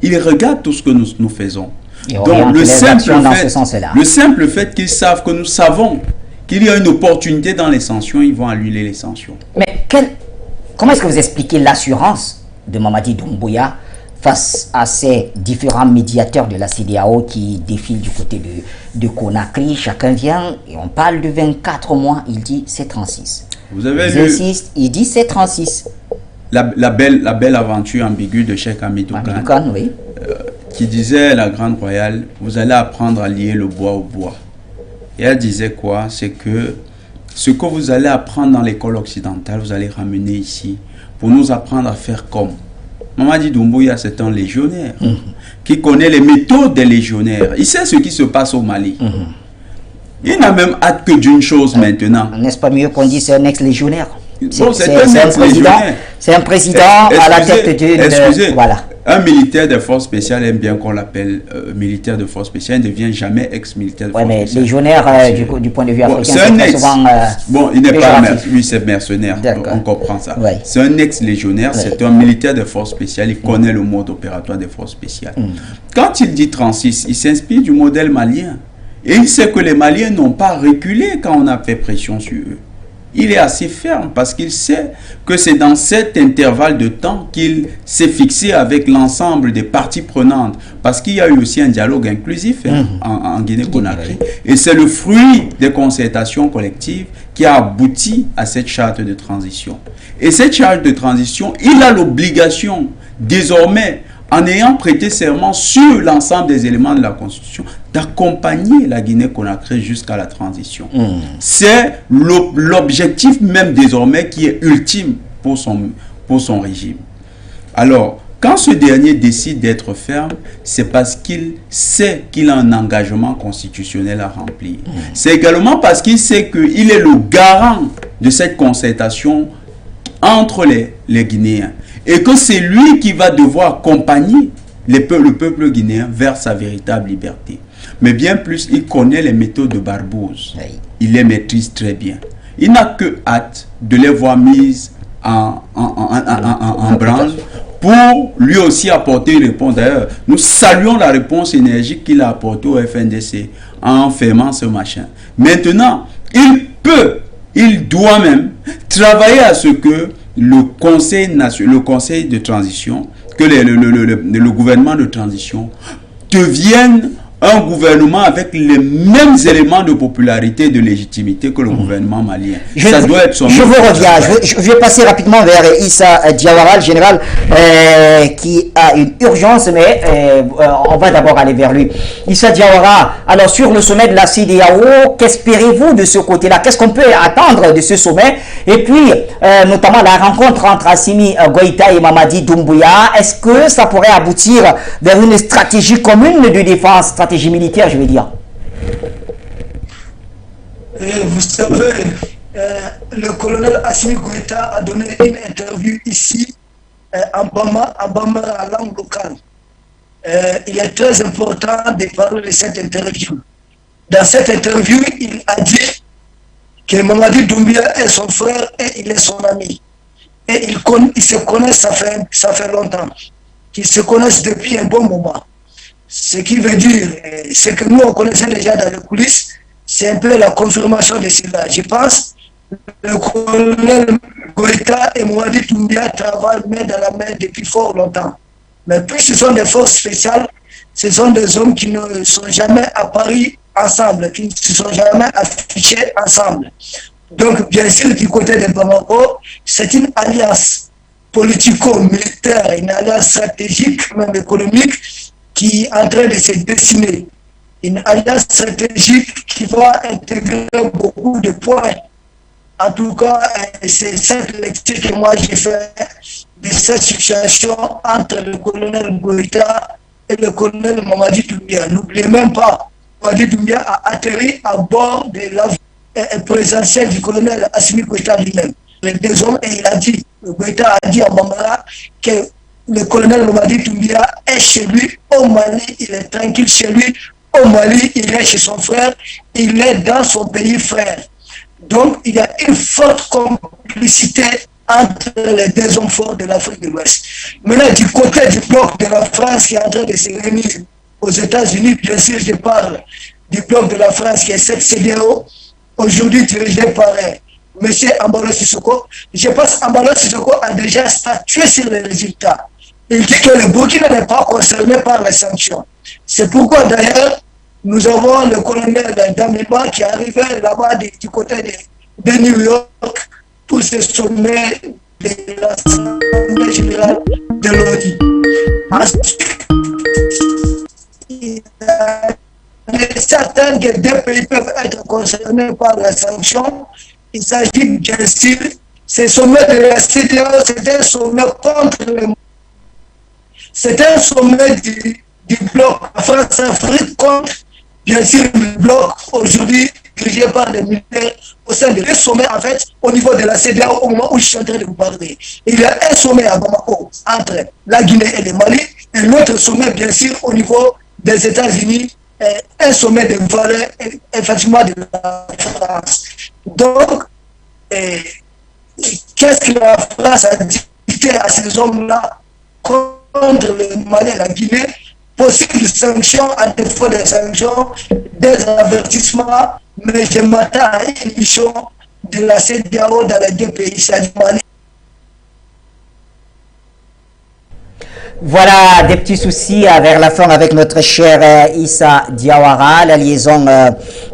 Ils regardent tout ce que nous faisons. Donc le simple fait qu'ils savent que nous savons qu'il y a une opportunité dans les sanctions, ils vont annuler les sanctions. Mais comment est-ce que vous expliquez l'assurance de Mamadi Doumbouya face à ces différents médiateurs de la CEDEAO qui défilent du côté de Conakry? Chacun vient et on parle de 24 mois, il dit c'est 36. Vous avez lu, il dit c'est 36. La belle aventure ambiguë de Cheikh Hamidou Khan, oui. Qui disait, la Grande Royale, vous allez apprendre à lier le bois au bois. Et elle disait quoi? C'est que ce que vous allez apprendre dans l'école occidentale, vous allez ramener ici pour nous apprendre à faire comme. Mamadi Doumbouya, c'est un légionnaire qui connaît les méthodes des légionnaires. Il sait ce qui se passe au Mali. Il n'a même hâte que d'une chose maintenant. N'est-ce pas mieux qu'on dit c'est un ex-légionnaire? Bon, c'est un ex-légionnaire. C'est un président à la tête d'une... Voilà. Un militaire de force spéciale aime bien qu'on l'appelle militaire de force spéciale. Il ne devient jamais ex-militaire de force spéciale. Oui, mais légionnaire, du point de vue africain, c'est un ex. Souvent, il n'est pas mercenaire. Lui, c'est mercenaire. On comprend ça. Ouais. C'est un ex-légionnaire. C'est un militaire de force spéciale. Il connaît le mode opératoire des forces spéciales. Quand il dit 36, il s'inspire du modèle malien. Et il sait que les Maliens n'ont pas reculé quand on a fait pression sur eux. Il est assez ferme parce qu'il sait que c'est dans cet intervalle de temps qu'il s'est fixé avec l'ensemble des parties prenantes. Parce qu'il y a eu aussi un dialogue inclusif en Guinée-Conakry. Et c'est le fruit des concertations collectives qui a abouti à cette charte de transition. Et cette charte de transition, il a l'obligation désormais, en ayant prêté serment sur l'ensemble des éléments de la Constitution, d'accompagner la Guinée-Conakry jusqu'à la transition. C'est l'objectif même désormais qui est ultime pour son régime. Alors, quand ce dernier décide d'être ferme, c'est parce qu'il sait qu'il a un engagement constitutionnel à remplir. C'est également parce qu'il sait qu'il est le garant de cette concertation entre les Guinéens. Et que c'est lui qui va devoir accompagner le peuple guinéen vers sa véritable liberté. Mais bien plus, il connaît les méthodes de Barbouze. Oui. Il les maîtrise très bien. Il n'a que hâte de les voir mises en branle pour lui aussi apporter une réponse. D'ailleurs, nous saluons la réponse énergique qu'il a apportée au FNDC en fermant ce machin. Maintenant, il doit même travailler à ce que le conseil de transition, que le gouvernement de transition devienne un gouvernement avec les mêmes éléments de popularité et de légitimité que le gouvernement malien. Ça doit être son... Je vous reviens. Je vais passer rapidement vers Issa Diawara, le général, qui a une urgence, mais on va d'abord aller vers lui. Issa Diawara, alors sur le sommet de la CEDEAO, qu'espérez-vous de ce côté-là? Qu'est-ce qu'on peut attendre de ce sommet? Et puis, notamment la rencontre entre Assimi Goïta et Mamadi Doumbouya, est-ce que ça pourrait aboutir vers une stratégie commune de défense, stratégie militaire, je veux dire? Vous savez, le colonel Assimi Goïta a donné une interview ici, en Bama, à langue locale. Il est très important de parler de cette interview. Dans cette interview, il a dit que Mamadi Doumbouya est son frère et il est son ami. Et ils se connaissent, ça fait longtemps. Qu'ils se connaissent depuis un bon moment. Ce qui veut dire, c'est que nous on connaissait déjà dans les coulisses, c'est un peu la confirmation de cela. Je pense le colonel Goïta et Mamadi Doumbouya travaillent main dans la main depuis fort longtemps. Mais puis ce sont des forces spéciales, ce sont des hommes qui ne sont jamais apparus ensemble, qui ne se sont jamais affichés ensemble. Donc bien sûr du côté de Bamako, c'est une alliance politico-militaire, une alliance stratégique, même économique, qui est en train de se dessiner. Une alliance stratégique qui va intégrer beaucoup de points. En tout cas, c'est cette lecture que moi j'ai fait de cette situation entre le colonel Goïta et le colonel Mamadi Doumbouya. N'oubliez même pas, Mamadi Doumbouya a atterri à bord de l'avion présidentiel du colonel Assimi Goïta lui-même. Les deux hommes, et il a dit, Goïta a dit à Bambara que le colonel Mamadi Doumbouya est chez lui au Mali, il est tranquille chez lui au Mali, il est chez son frère, il est dans son pays frère. Donc il y a une forte complicité entre les deux hommes forts de l'Afrique de l'Ouest. Maintenant, du côté du bloc de la France qui est en train de se réunir aux États-Unis, bien sûr, je parle du bloc de la France qui est cette CEDEAO, aujourd'hui dirigé par M. Embalo Sissoko. Je pense qu'Embalo Sissoko a déjà statué sur les résultats. Il dit que le Burkina n'est pas concerné par les sanctions. C'est pourquoi d'ailleurs, nous avons le colonel Damiba qui est arrivé là-bas du côté de New York pour se sommet de l'Assemblée générale de l'ONU. Ensuite, certains que deux pays peuvent être concernés par les sanctions. Il s'agit bien sûr, ce sommet de la CEDEAO, c'est un sommet contre le monde. C'est un sommet du bloc France-Afrique contre, bien sûr, le bloc aujourd'hui dirigé par les militaires au sein de deux sommets, en fait, au niveau de la CEDEAO, au moment où je suis en train de vous parler. Il y a un sommet à Bamako entre la Guinée et le Mali, et l'autre sommet, bien sûr, au niveau des États-Unis, un sommet de valeur, effectivement, de la France. Donc, qu'est-ce que la France a dicté à ces hommes-là contre le Mali et la Guinée? Possibles sanctions, à défaut des sanctions, des avertissements, mais je m'attends à une mission de la CEDEAO dans les deux pays, c'est Mali. Voilà, des petits soucis vers la fin avec notre cher Issa Diawara. La liaison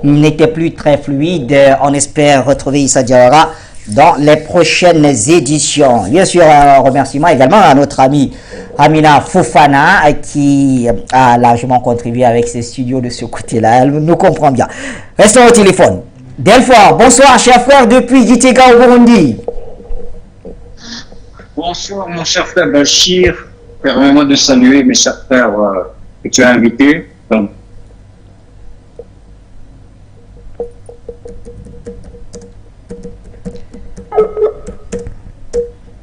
n'était plus très fluide. On espère retrouver Issa Diawara dans les prochaines éditions. Bien sûr, un remerciement également à notre ami Amina Fofana qui a largement contribué avec ses studios de ce côté-là. Elle nous comprend bien. Restons au téléphone. Delphore, bonsoir, cher frère, depuis Gitega au Burundi. Bonsoir, mon cher frère Bachir. Permets-moi de saluer mes chers frères que tu as invités. Donc,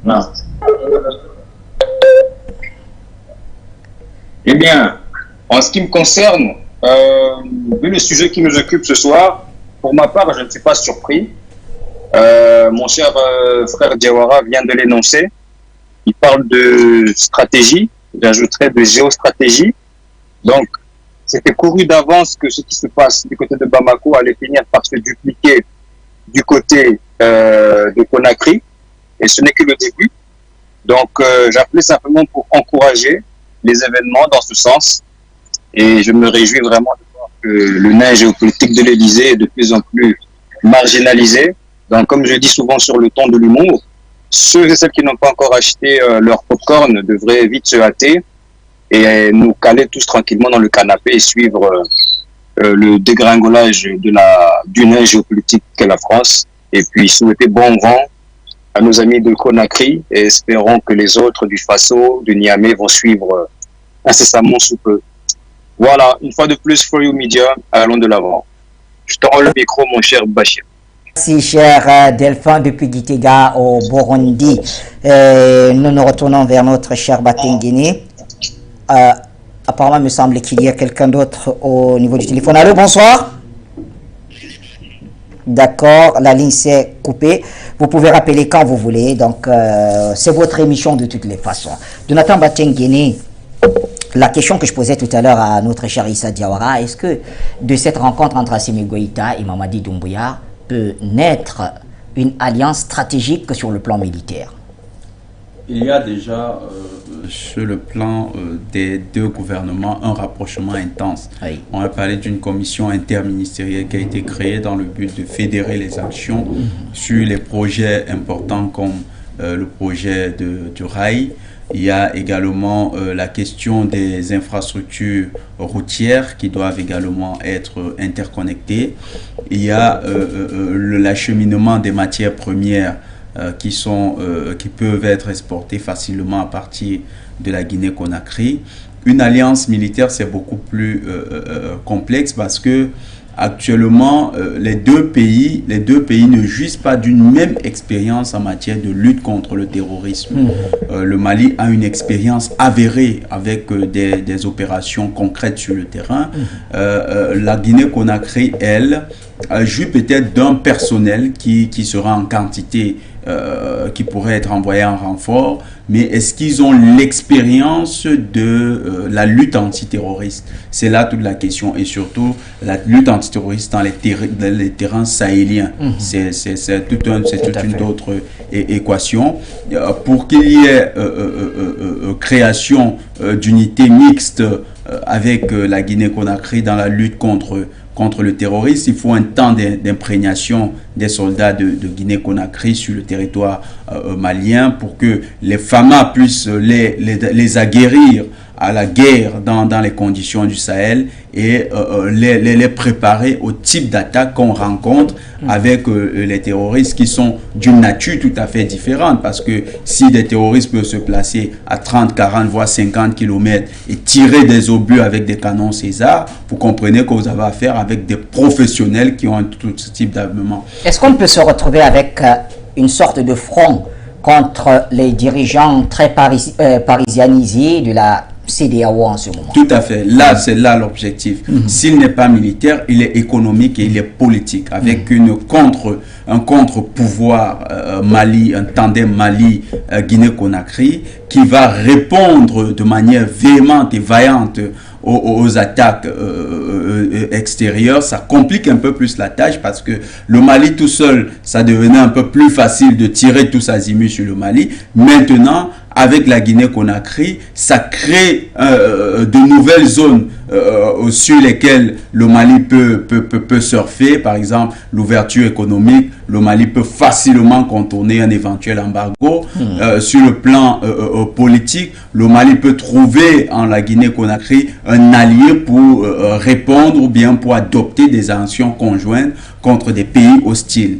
non. Eh bien, en ce qui me concerne, vu le sujet qui nous occupe ce soir, pour ma part, je ne suis pas surpris. Mon cher frère Diawara vient de l'énoncer. Il parle de stratégie, j'ajouterais de géostratégie. Donc, c'était couru d'avance que ce qui se passe du côté de Bamako allait finir par se dupliquer du côté de Conakry. Et ce n'est que le début. Donc, j'appelais simplement pour encourager les événements dans ce sens Et je me réjouis vraiment de voir que le nain géopolitique de l'Élysée est de plus en plus marginalisé. Donc, comme je dis souvent sur le ton de l'humour, ceux et celles qui n'ont pas encore acheté leur popcorn devraient vite se hâter et nous caler tous tranquillement dans le canapé et suivre le dégringolage du nain géopolitique qu'est la France. Et puis souhaiter bon vent à nos amis de Conakry et espérons que les autres du Faso, du Niamey vont suivre incessamment sous peu. Voilà, une fois de plus, For You Media, allons de l'avant. Je te rends le micro, mon cher Bachir. Merci, cher Delphin, depuis Gitega au Burundi. Nous nous retournons vers notre cher Batengene. Apparemment, il me semble qu'il y a quelqu'un d'autre au niveau du téléphone. Allô, bonsoir. D'accord, la ligne s'est coupée. Vous pouvez rappeler quand vous voulez. Donc, c'est votre émission de toutes les façons. Jonathan Batengene, la question que je posais tout à l'heure à notre cher Issa Diawara, est-ce que de cette rencontre entre Assimi Goïta et Mamadi Doumbouya peut naître une alliance stratégique sur le plan militaire? Il y a déjà sur le plan des deux gouvernements un rapprochement intense. Oui. On a parlé d'une commission interministérielle qui a été créée dans le but de fédérer les actions sur les projets importants comme le projet du rail. Il y a également la question des infrastructures routières qui doivent également être interconnectées. Il y a l'acheminement des matières premières qui peuvent être exportées facilement à partir de la Guinée-Conakry. Une alliance militaire, c'est beaucoup plus complexe parce que actuellement, les deux pays ne jouissent pas d'une même expérience en matière de lutte contre le terrorisme. Le Mali a une expérience avérée avec des opérations concrètes sur le terrain. La Guinée-Conakry, elle, joue peut-être d'un personnel qui sera en quantité qui pourrait être envoyé en renfort, mais est-ce qu'ils ont l'expérience de la lutte antiterroriste? C'est là toute la question, et surtout la lutte antiterroriste dans les terrains sahéliens. C'est toute une autre équation. Pour qu'il y ait création d'unités mixtes avec la Guinée-Conakry dans la lutte contre le terrorisme, il faut un temps d'imprégnation des soldats de Guinée-Conakry sur le territoire malien pour que les FAMA puissent les aguerrir à la guerre dans les conditions du Sahel et les préparer au type d'attaque qu'on rencontre avec les terroristes qui sont d'une nature tout à fait différente, parce que si des terroristes peuvent se placer à 30, 40, voire 50 km et tirer des obus avec des canons César, vous comprenez que vous avez affaire avec des professionnels qui ont tout ce type d'armement. Est-ce qu'on peut se retrouver avec une sorte de front contre les dirigeants très parisianisés de la CEDEAO en ce moment? Tout à fait. Là, c'est là l'objectif. S'il n'est pas militaire, il est économique et il est politique, avec un contre-pouvoir Mali, un tandem Mali-Guinée-Conakry qui va répondre de manière véhémente et vaillante aux attaques extérieures. Ça complique un peu plus la tâche parce que le Mali tout seul, ça devenait un peu plus facile de tirer tous azimuts sur le Mali. Maintenant, avec la Guinée-Conakry, ça crée de nouvelles zones sur lesquelles le Mali peut surfer. Par exemple, l'ouverture économique, le Mali peut facilement contourner un éventuel embargo. Sur le plan politique, le Mali peut trouver en la Guinée-Conakry un allié pour répondre ou bien pour adopter des actions conjointes contre des pays hostiles.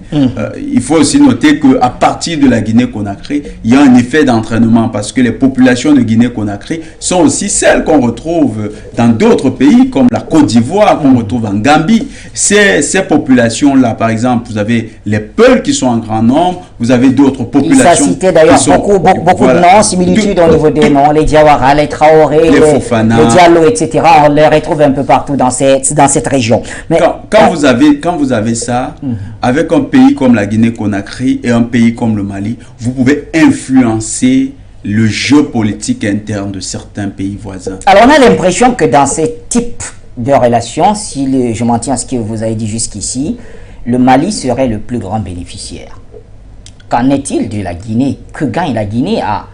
Il faut aussi noter qu'à partir de la Guinée-Conakry, il y a un effet d'entraînement parce que les populations de Guinée-Conakry sont aussi celles qu'on retrouve dans d'autres pays comme la Côte d'Ivoire, qu'on retrouve en Gambie. Ces populations-là, par exemple, vous avez les Peuls qui sont en grand nombre, vous avez d'autres populations. Il s'est cité d'ailleurs beaucoup de noms, similitudes au niveau des noms, les Diawara, les Traoré, les Fofana, les Diallo, etc. On les retrouve un peu partout dans cette région. Mais quand vous avez ça, avec un pays comme la Guinée-Conakry et un pays comme le Mali, vous pouvez influencer le jeu politique interne de certains pays voisins. Alors on a l'impression que dans ce type de relations, si je m'en tiens à ce que vous avez dit jusqu'ici, le Mali serait le plus grand bénéficiaire. Qu'en est-il de la Guinée? Que gagne la Guinée à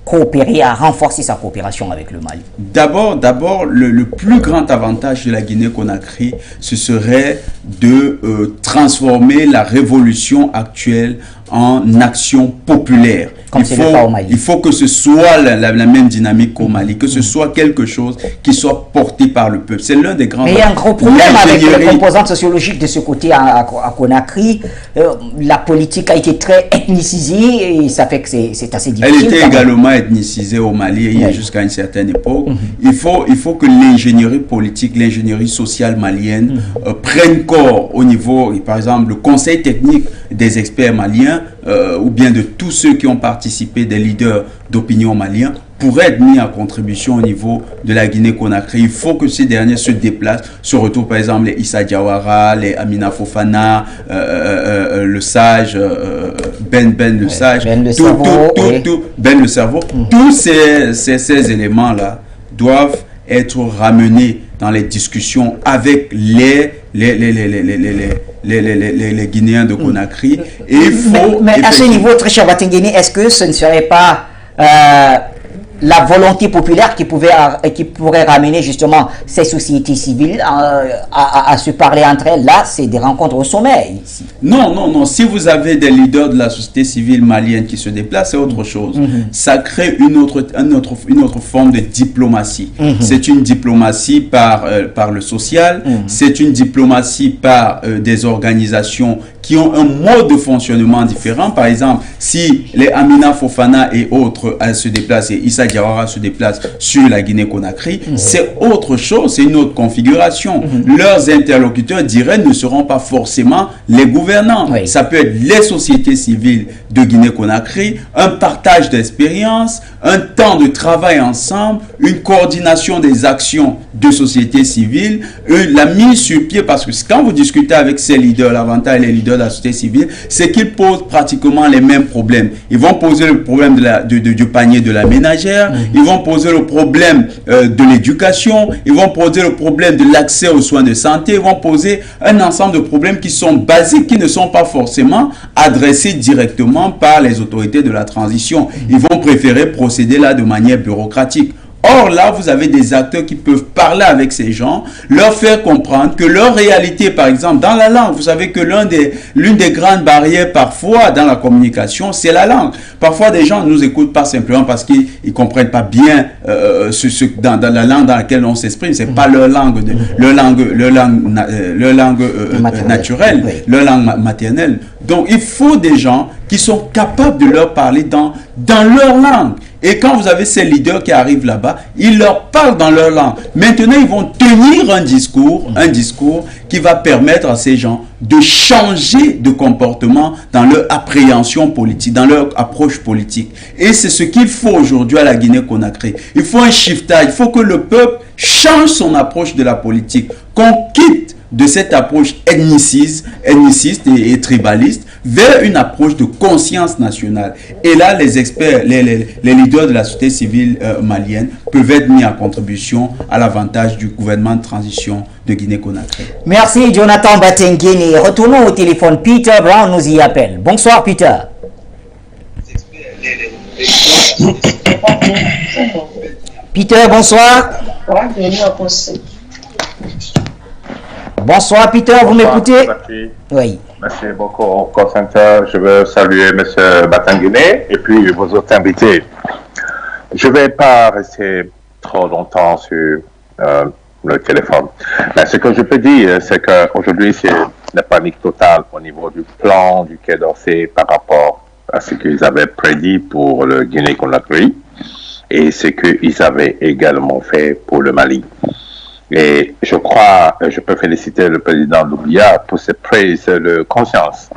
coopérer, à renforcer sa coopération avec le Mali? D'abord, le plus grand avantage de la Guinée-Conakry, ce serait de transformer la révolution actuelle en action populaire. Il faut que ce soit la même dynamique qu'au Mali, que ce soit quelque chose qui soit porté par le peuple. C'est l'un des grands... Mais il y a un gros problème avec les composantes sociologiques de ce côté à Conakry. La politique a été très ethnicisée et ça fait que c'est assez difficile. Elle était également ethnicisée au Mali jusqu'à une certaine époque. Il faut que l'ingénierie politique, l'ingénierie sociale malienne prenne corps au niveau, par exemple, le conseil technique des experts maliens ou bien de tous ceux qui ont participé, des leaders d'opinion maliens, pourraient être mis en contribution au niveau de la Guinée-Conakry. Il faut que ces derniers se déplacent, se retrouvent par exemple les Issa Diawara, les Amina Fofana, le Sage, Ben le Sage, Ben le Cerveau. Tous ces éléments-là doivent être ramenés dans les discussions avec les Guinéens de Conakry. Et il faut... Mais à ce niveau, très cher Batenguene, est-ce que ce ne serait pas la volonté populaire qui pourrait ramener justement ces sociétés civiles à se parler entre elles? Là, c'est des rencontres au sommet ici. Non. Si vous avez des leaders de la société civile malienne qui se déplacent, c'est autre chose. Ça crée une autre forme de diplomatie. C'est une diplomatie par le social, c'est une diplomatie par des organisations qui ont un mode de fonctionnement différent. Par exemple, si les Amina Fofana et autres se déplacent, et Issa Diawara se déplace sur la Guinée-Conakry, c'est autre chose, c'est une autre configuration. Leurs interlocuteurs directs ne seront pas forcément les gouvernants. Ça peut être les sociétés civiles de Guinée-Conakry, un partage d'expérience, un temps de travail ensemble, une coordination des actions de sociétés civiles, la mise sur pied, parce que quand vous discutez avec ces leaders, l'avantage des leaders de la société civile, c'est qu'ils posent pratiquement les mêmes problèmes. Ils vont poser le problème du panier de la ménagère, ils vont poser le problème de l'éducation, ils vont poser le problème de l'accès aux soins de santé, ils vont poser un ensemble de problèmes qui sont basiques, qui ne sont pas forcément adressés directement par les autorités de la transition. Ils vont préférer procéder là de manière bureaucratique. Or là, vous avez des acteurs qui peuvent parler avec ces gens, leur faire comprendre que leur réalité, par exemple, dans la langue, vous savez que l'une des grandes barrières parfois dans la communication, c'est la langue. Parfois, des gens ne nous écoutent pas simplement parce qu'ils ne comprennent pas bien dans la langue dans laquelle on s'exprime. C'est pas leur langue, leur langue naturelle, leur langue maternelle. Donc, il faut des gens qui sont capables de leur parler dans leur langue. Et quand vous avez ces leaders qui arrivent là-bas, ils leur parlent dans leur langue. Maintenant, ils vont tenir un discours qui va permettre à ces gens de changer de comportement dans leur appréhension politique, dans leur approche politique. Et c'est ce qu'il faut aujourd'hui à la Guinée-Conakry. Il faut un shiftage, il faut que le peuple change son approche de la politique, qu'on quitte de cette approche ethniciste et tribaliste vers une approche de conscience nationale. Et là, les experts, les leaders de la société civile malienne peuvent être mis en contribution à l'avantage du gouvernement de transition de Guinée-Conakry. Merci Jonathan Batenguene. Retournons au téléphone. Peter Brown nous y appelle. Bonsoir Peter. Peter, bonsoir. Bonsoir Peter, vous m'écoutez? Oui. Merci beaucoup au call center. Je veux saluer M. Batenguene et puis vos autres invités. Je ne vais pas rester trop longtemps sur le téléphone. Mais ce que je peux dire, c'est qu'aujourd'hui, c'est la panique totale au niveau du plan du Quai d'Orsay par rapport à ce qu'ils avaient prédit pour le Guinée-Conakry et ce qu'ils avaient également fait pour le Mali. Et je crois, je peux féliciter le président Doumbouya pour cette prise de conscience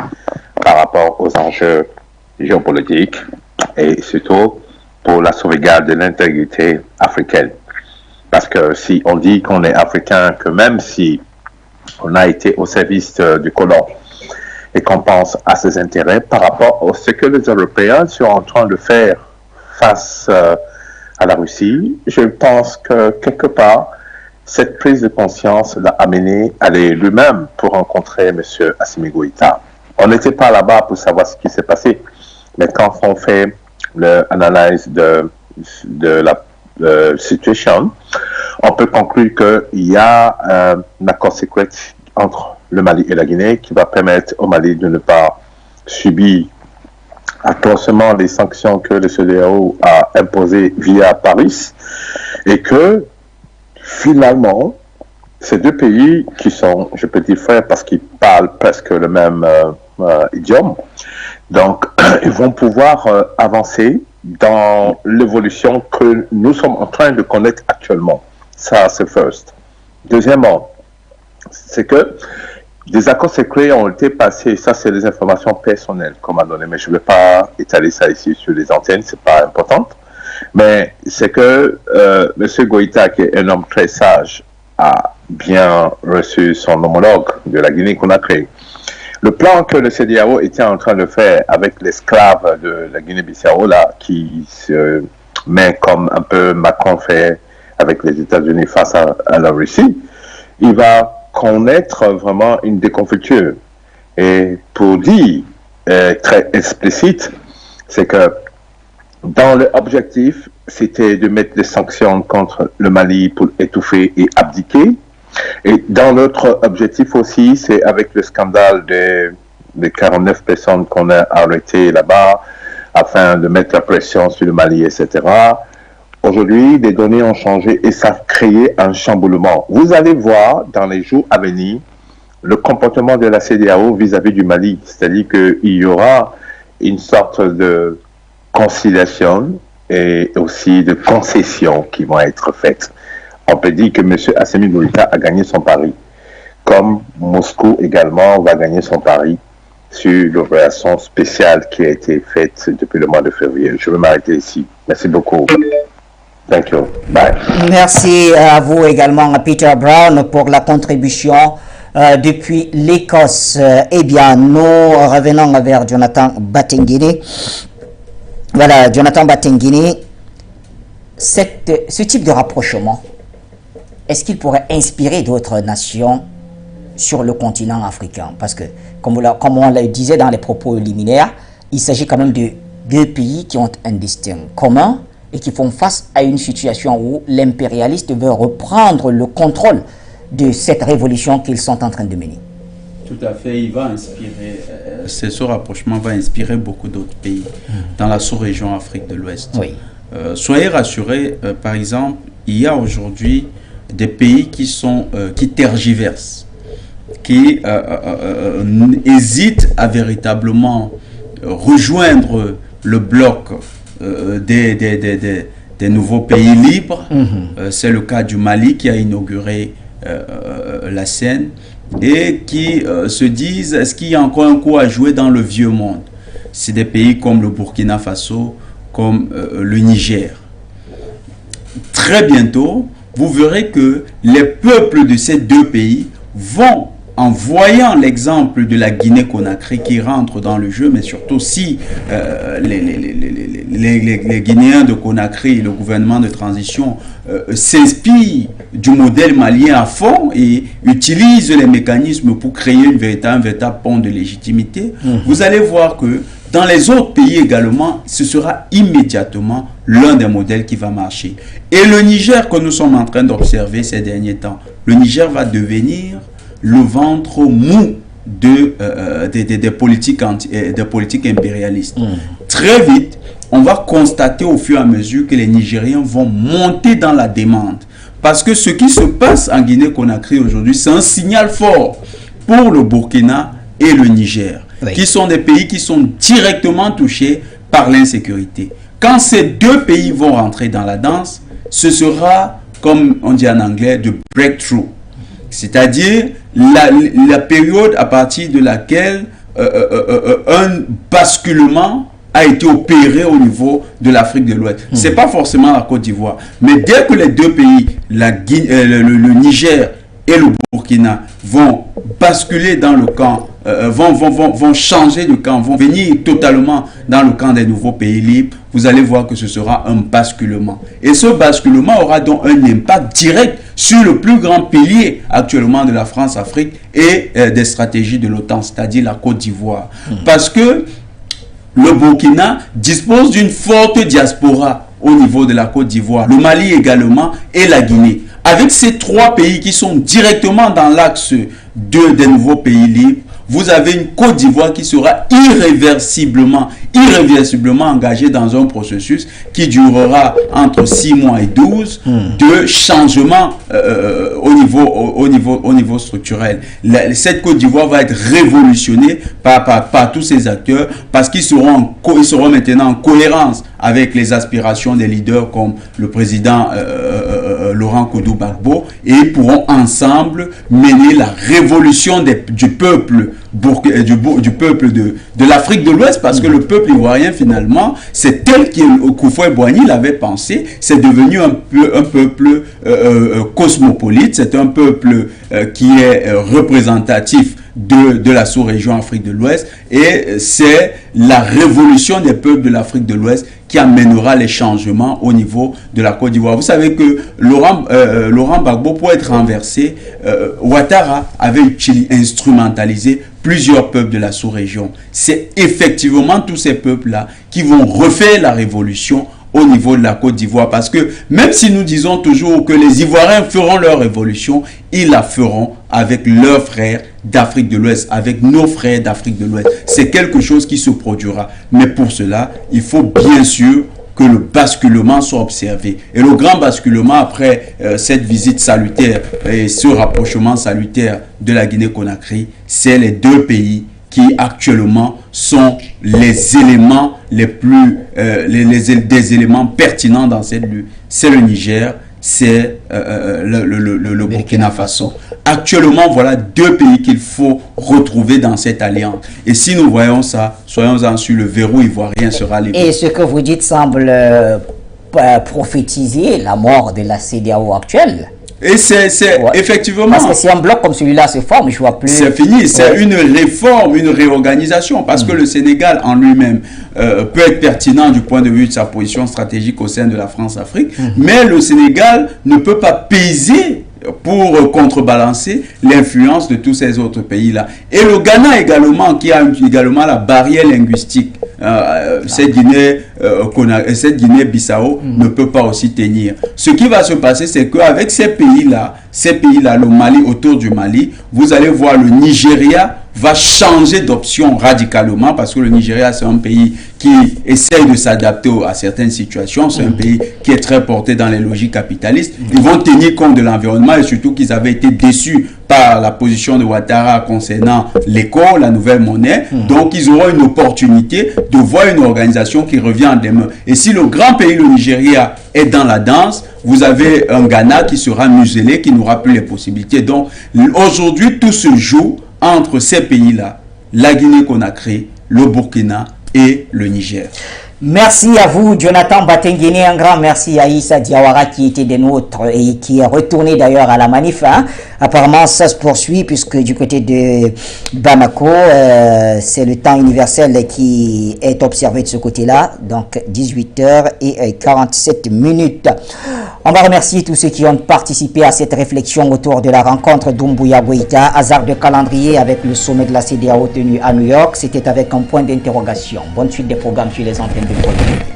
par rapport aux enjeux géopolitiques et surtout pour la sauvegarde de l'intégrité africaine. Parce que si on dit qu'on est africain, que même si on a été au service du colon et qu'on pense à ses intérêts par rapport à ce que les Européens sont en train de faire face à la Russie, je pense que quelque part, cette prise de conscience l'a amené à aller lui-même pour rencontrer M. Assimi Goïta. On n'était pas là-bas pour savoir ce qui s'est passé, mais quand on fait l'analyse de la situation, on peut conclure qu'il y a un accord secret entre le Mali et la Guinée qui va permettre au Mali de ne pas subir atrocement les sanctions que le CEDEAO a imposées via Paris, et que finalement ces deux pays qui sont, je peux dire frères parce qu'ils parlent presque le même idiome, donc ils vont pouvoir avancer dans l'évolution que nous sommes en train de connaître actuellement. Ça, c'est first. Deuxièmement, c'est que des accords secrets ont été passés, ça c'est des informations personnelles qu'on m'a données, mais je ne vais pas étaler ça ici sur les antennes, c'est pas important. Mais c'est que M. Goïta, qui est un homme très sage, a bien reçu son homologue de la Guinée-Conakry. Le plan que le CEDEAO était en train de faire avec l'esclave de la Guinée-Bissau, là, qui se met comme un peu Macron fait avec les États-Unis face à la Russie, il va connaître vraiment une déconfiture. Et pour dire très explicite, c'est que dans l'objectif, c'était de mettre des sanctions contre le Mali pour étouffer et abdiquer. Et dans notre objectif aussi, c'est avec le scandale des 49 personnes qu'on a arrêtées là-bas, afin de mettre la pression sur le Mali, etc. Aujourd'hui, les données ont changé et ça a créé un chamboulement. Vous allez voir dans les jours à venir le comportement de la CEDEAO vis-à-vis du Mali. C'est-à-dire qu'il y aura une sorte de conciliation et aussi de concessions qui vont être faites. On peut dire que M. Assimi Goïta a gagné son pari, comme Moscou également va gagner son pari sur l'opération spéciale qui a été faite depuis le mois de février. Je vais m'arrêter ici. Merci beaucoup. Thank you. Bye. Merci à vous également, Peter Brown, pour la contribution depuis l'Écosse. Eh bien, nous revenons vers Jonathan Batengini. Voilà, Jonathan Batengini, ce type de rapprochement, est-ce qu'il pourrait inspirer d'autres nations sur le continent africain? Parce que, comme on le disait dans les propos liminaires, il s'agit quand même de deux pays qui ont un destin commun et qui font face à une situation où l'impérialiste veut reprendre le contrôle de cette révolution qu'ils sont en train de mener. Tout à fait, il va inspirer, ce rapprochement va inspirer beaucoup d'autres pays dans la sous-région Afrique de l'Ouest. Oui. Soyez rassurés, par exemple, il y a aujourd'hui des pays qui tergiversent, qui hésitent à véritablement rejoindre le bloc des nouveaux pays libres. C'est le cas du Mali qui a inauguré la scène et qui se disent, est-ce qu'il y a encore un coup à jouer dans le vieux monde? C'est des pays comme le Burkina Faso, comme le Niger. Très bientôt, vous verrez que les peuples de ces deux pays vont, en voyant l'exemple de la Guinée-Conakry qui rentre dans le jeu, mais surtout si les Guinéens de Conakry, le gouvernement de transition, s'inspirent du modèle malien à fond et utilisent les mécanismes pour créer un véritable pont de légitimité, vous allez voir que dans les autres pays également, ce sera immédiatement l'un des modèles qui va marcher. Et le Niger que nous sommes en train d'observer ces derniers temps, le Niger va devenir le ventre mou des politiques impérialistes. Très vite, on va constater au fur et à mesure que les Nigériens vont monter dans la demande. Parce que ce qui se passe en Guinée-Conakry aujourd'hui, c'est un signal fort pour le Burkina et le Niger, qui sont des pays qui sont directement touchés par l'insécurité. Quand ces deux pays vont rentrer dans la danse, ce sera, comme on dit en anglais, de breakthrough. C'est-à-dire la période à partir de laquelle un basculement a été opéré au niveau de l'Afrique de l'Ouest. Ce n'est pas forcément la Côte d'Ivoire. Mais dès que les deux pays, le Niger et le Burkina, vont basculer dans le camp, vont changer de camp, vont venir totalement dans le camp des nouveaux pays libres, vous allez voir que ce sera un basculement. Et ce basculement aura donc un impact direct sur le plus grand pilier actuellement de la France-Afrique et des stratégies de l'OTAN, c'est-à-dire la Côte d'Ivoire. Parce que le Burkina dispose d'une forte diaspora au niveau de la Côte d'Ivoire, le Mali également et la Guinée. Avec ces trois pays qui sont directement dans l'axe des nouveaux pays libres, vous avez une Côte d'Ivoire qui sera irréversiblement engagée dans un processus qui durera entre 6 mois et 12 de changement au niveau structurel. Cette Côte d'Ivoire va être révolutionnée par tous ces acteurs parce qu'ils seront maintenant en cohérence avec les aspirations des leaders comme le président Laurent Koudou-Gbagbo, et ils pourront ensemble mener la révolution du peuple de l'Afrique de l'Ouest, parce que le peuple ivoirien finalement, c'est tel qu'Houphouët-Boigny l'avait pensé, c'est devenu un peuple cosmopolite, c'est un peuple qui est représentatif de la sous-région Afrique de l'Ouest, et c'est la révolution des peuples de l'Afrique de l'Ouest qui amènera les changements au niveau de la Côte d'Ivoire. Vous savez que Laurent Gbagbo, pour être renversé, Ouattara avait instrumentalisé plusieurs peuples de la sous-région. C'est effectivement tous ces peuples-là qui vont refaire la révolution au niveau de la Côte d'Ivoire, parce que même si nous disons toujours que les Ivoiriens feront leur révolution, ils la feront avec leurs frères d'Afrique de l'Ouest, avec nos frères d'Afrique de l'Ouest. C'est quelque chose qui se produira. Mais pour cela, il faut bien sûr que le basculement soit observé. Et le grand basculement après cette visite salutaire et ce rapprochement salutaire de la Guinée-Conakry, c'est les deux pays qui actuellement sont les éléments les plus des éléments pertinents dans cette lutte. C'est le Niger, c'est le Burkina Faso. Actuellement, voilà deux pays qu'il faut retrouver dans cette alliance. Et si nous voyons ça, soyons-en sûrs, le verrou ivoirien sera levé. Et ce que vous dites semble prophétiser la mort de la CEDEAO actuelle. Et c'est effectivement... Parce que si un bloc comme celui-là se forme, je vois plus... C'est fini, c'est une réforme, une réorganisation, parce que le Sénégal en lui-même peut être pertinent du point de vue de sa position stratégique au sein de la France-Afrique, mais le Sénégal ne peut pas peser pour contrebalancer l'influence de tous ces autres pays-là. Et le Ghana également, qui a également la barrière linguistique, cette Guinée-Bissau ne peut pas aussi tenir. Ce qui va se passer, c'est qu'avec ces pays-là, le Mali, autour du Mali, vous allez voir le Nigeria va changer d'option radicalement, parce que le Nigeria, c'est un pays qui essaye de s'adapter à certaines situations. C'est un pays qui est très porté dans les logiques capitalistes. Ils vont tenir compte de l'environnement, et surtout qu'ils avaient été déçus par la position de Ouattara concernant l'éco, la nouvelle monnaie. Donc, ils auront une opportunité de voir une organisation qui revient en demeure. Et si le grand pays, le Nigeria, est dans la danse, vous avez un Ghana qui sera muselé, qui n'aura plus les possibilités. Donc, aujourd'hui, tout se joue entre ces pays-là, la Guinée-Conakry, le Burkina et le Niger. Merci à vous, Jonathan Batenguene. Un grand merci à Issa Diawara qui était des nôtres et qui est retourné d'ailleurs à la manif. Apparemment, ça se poursuit puisque du côté de Bamako, c'est le temps universel qui est observé de ce côté-là. Donc, 18h47. On va remercier tous ceux qui ont participé à cette réflexion autour de la rencontre d'Umbuya Goïta, hasard de calendrier avec le sommet de la CEDEAO tenu à New York. C'était avec un point d'interrogation. Bonne suite des programmes sur les antennes de Produits.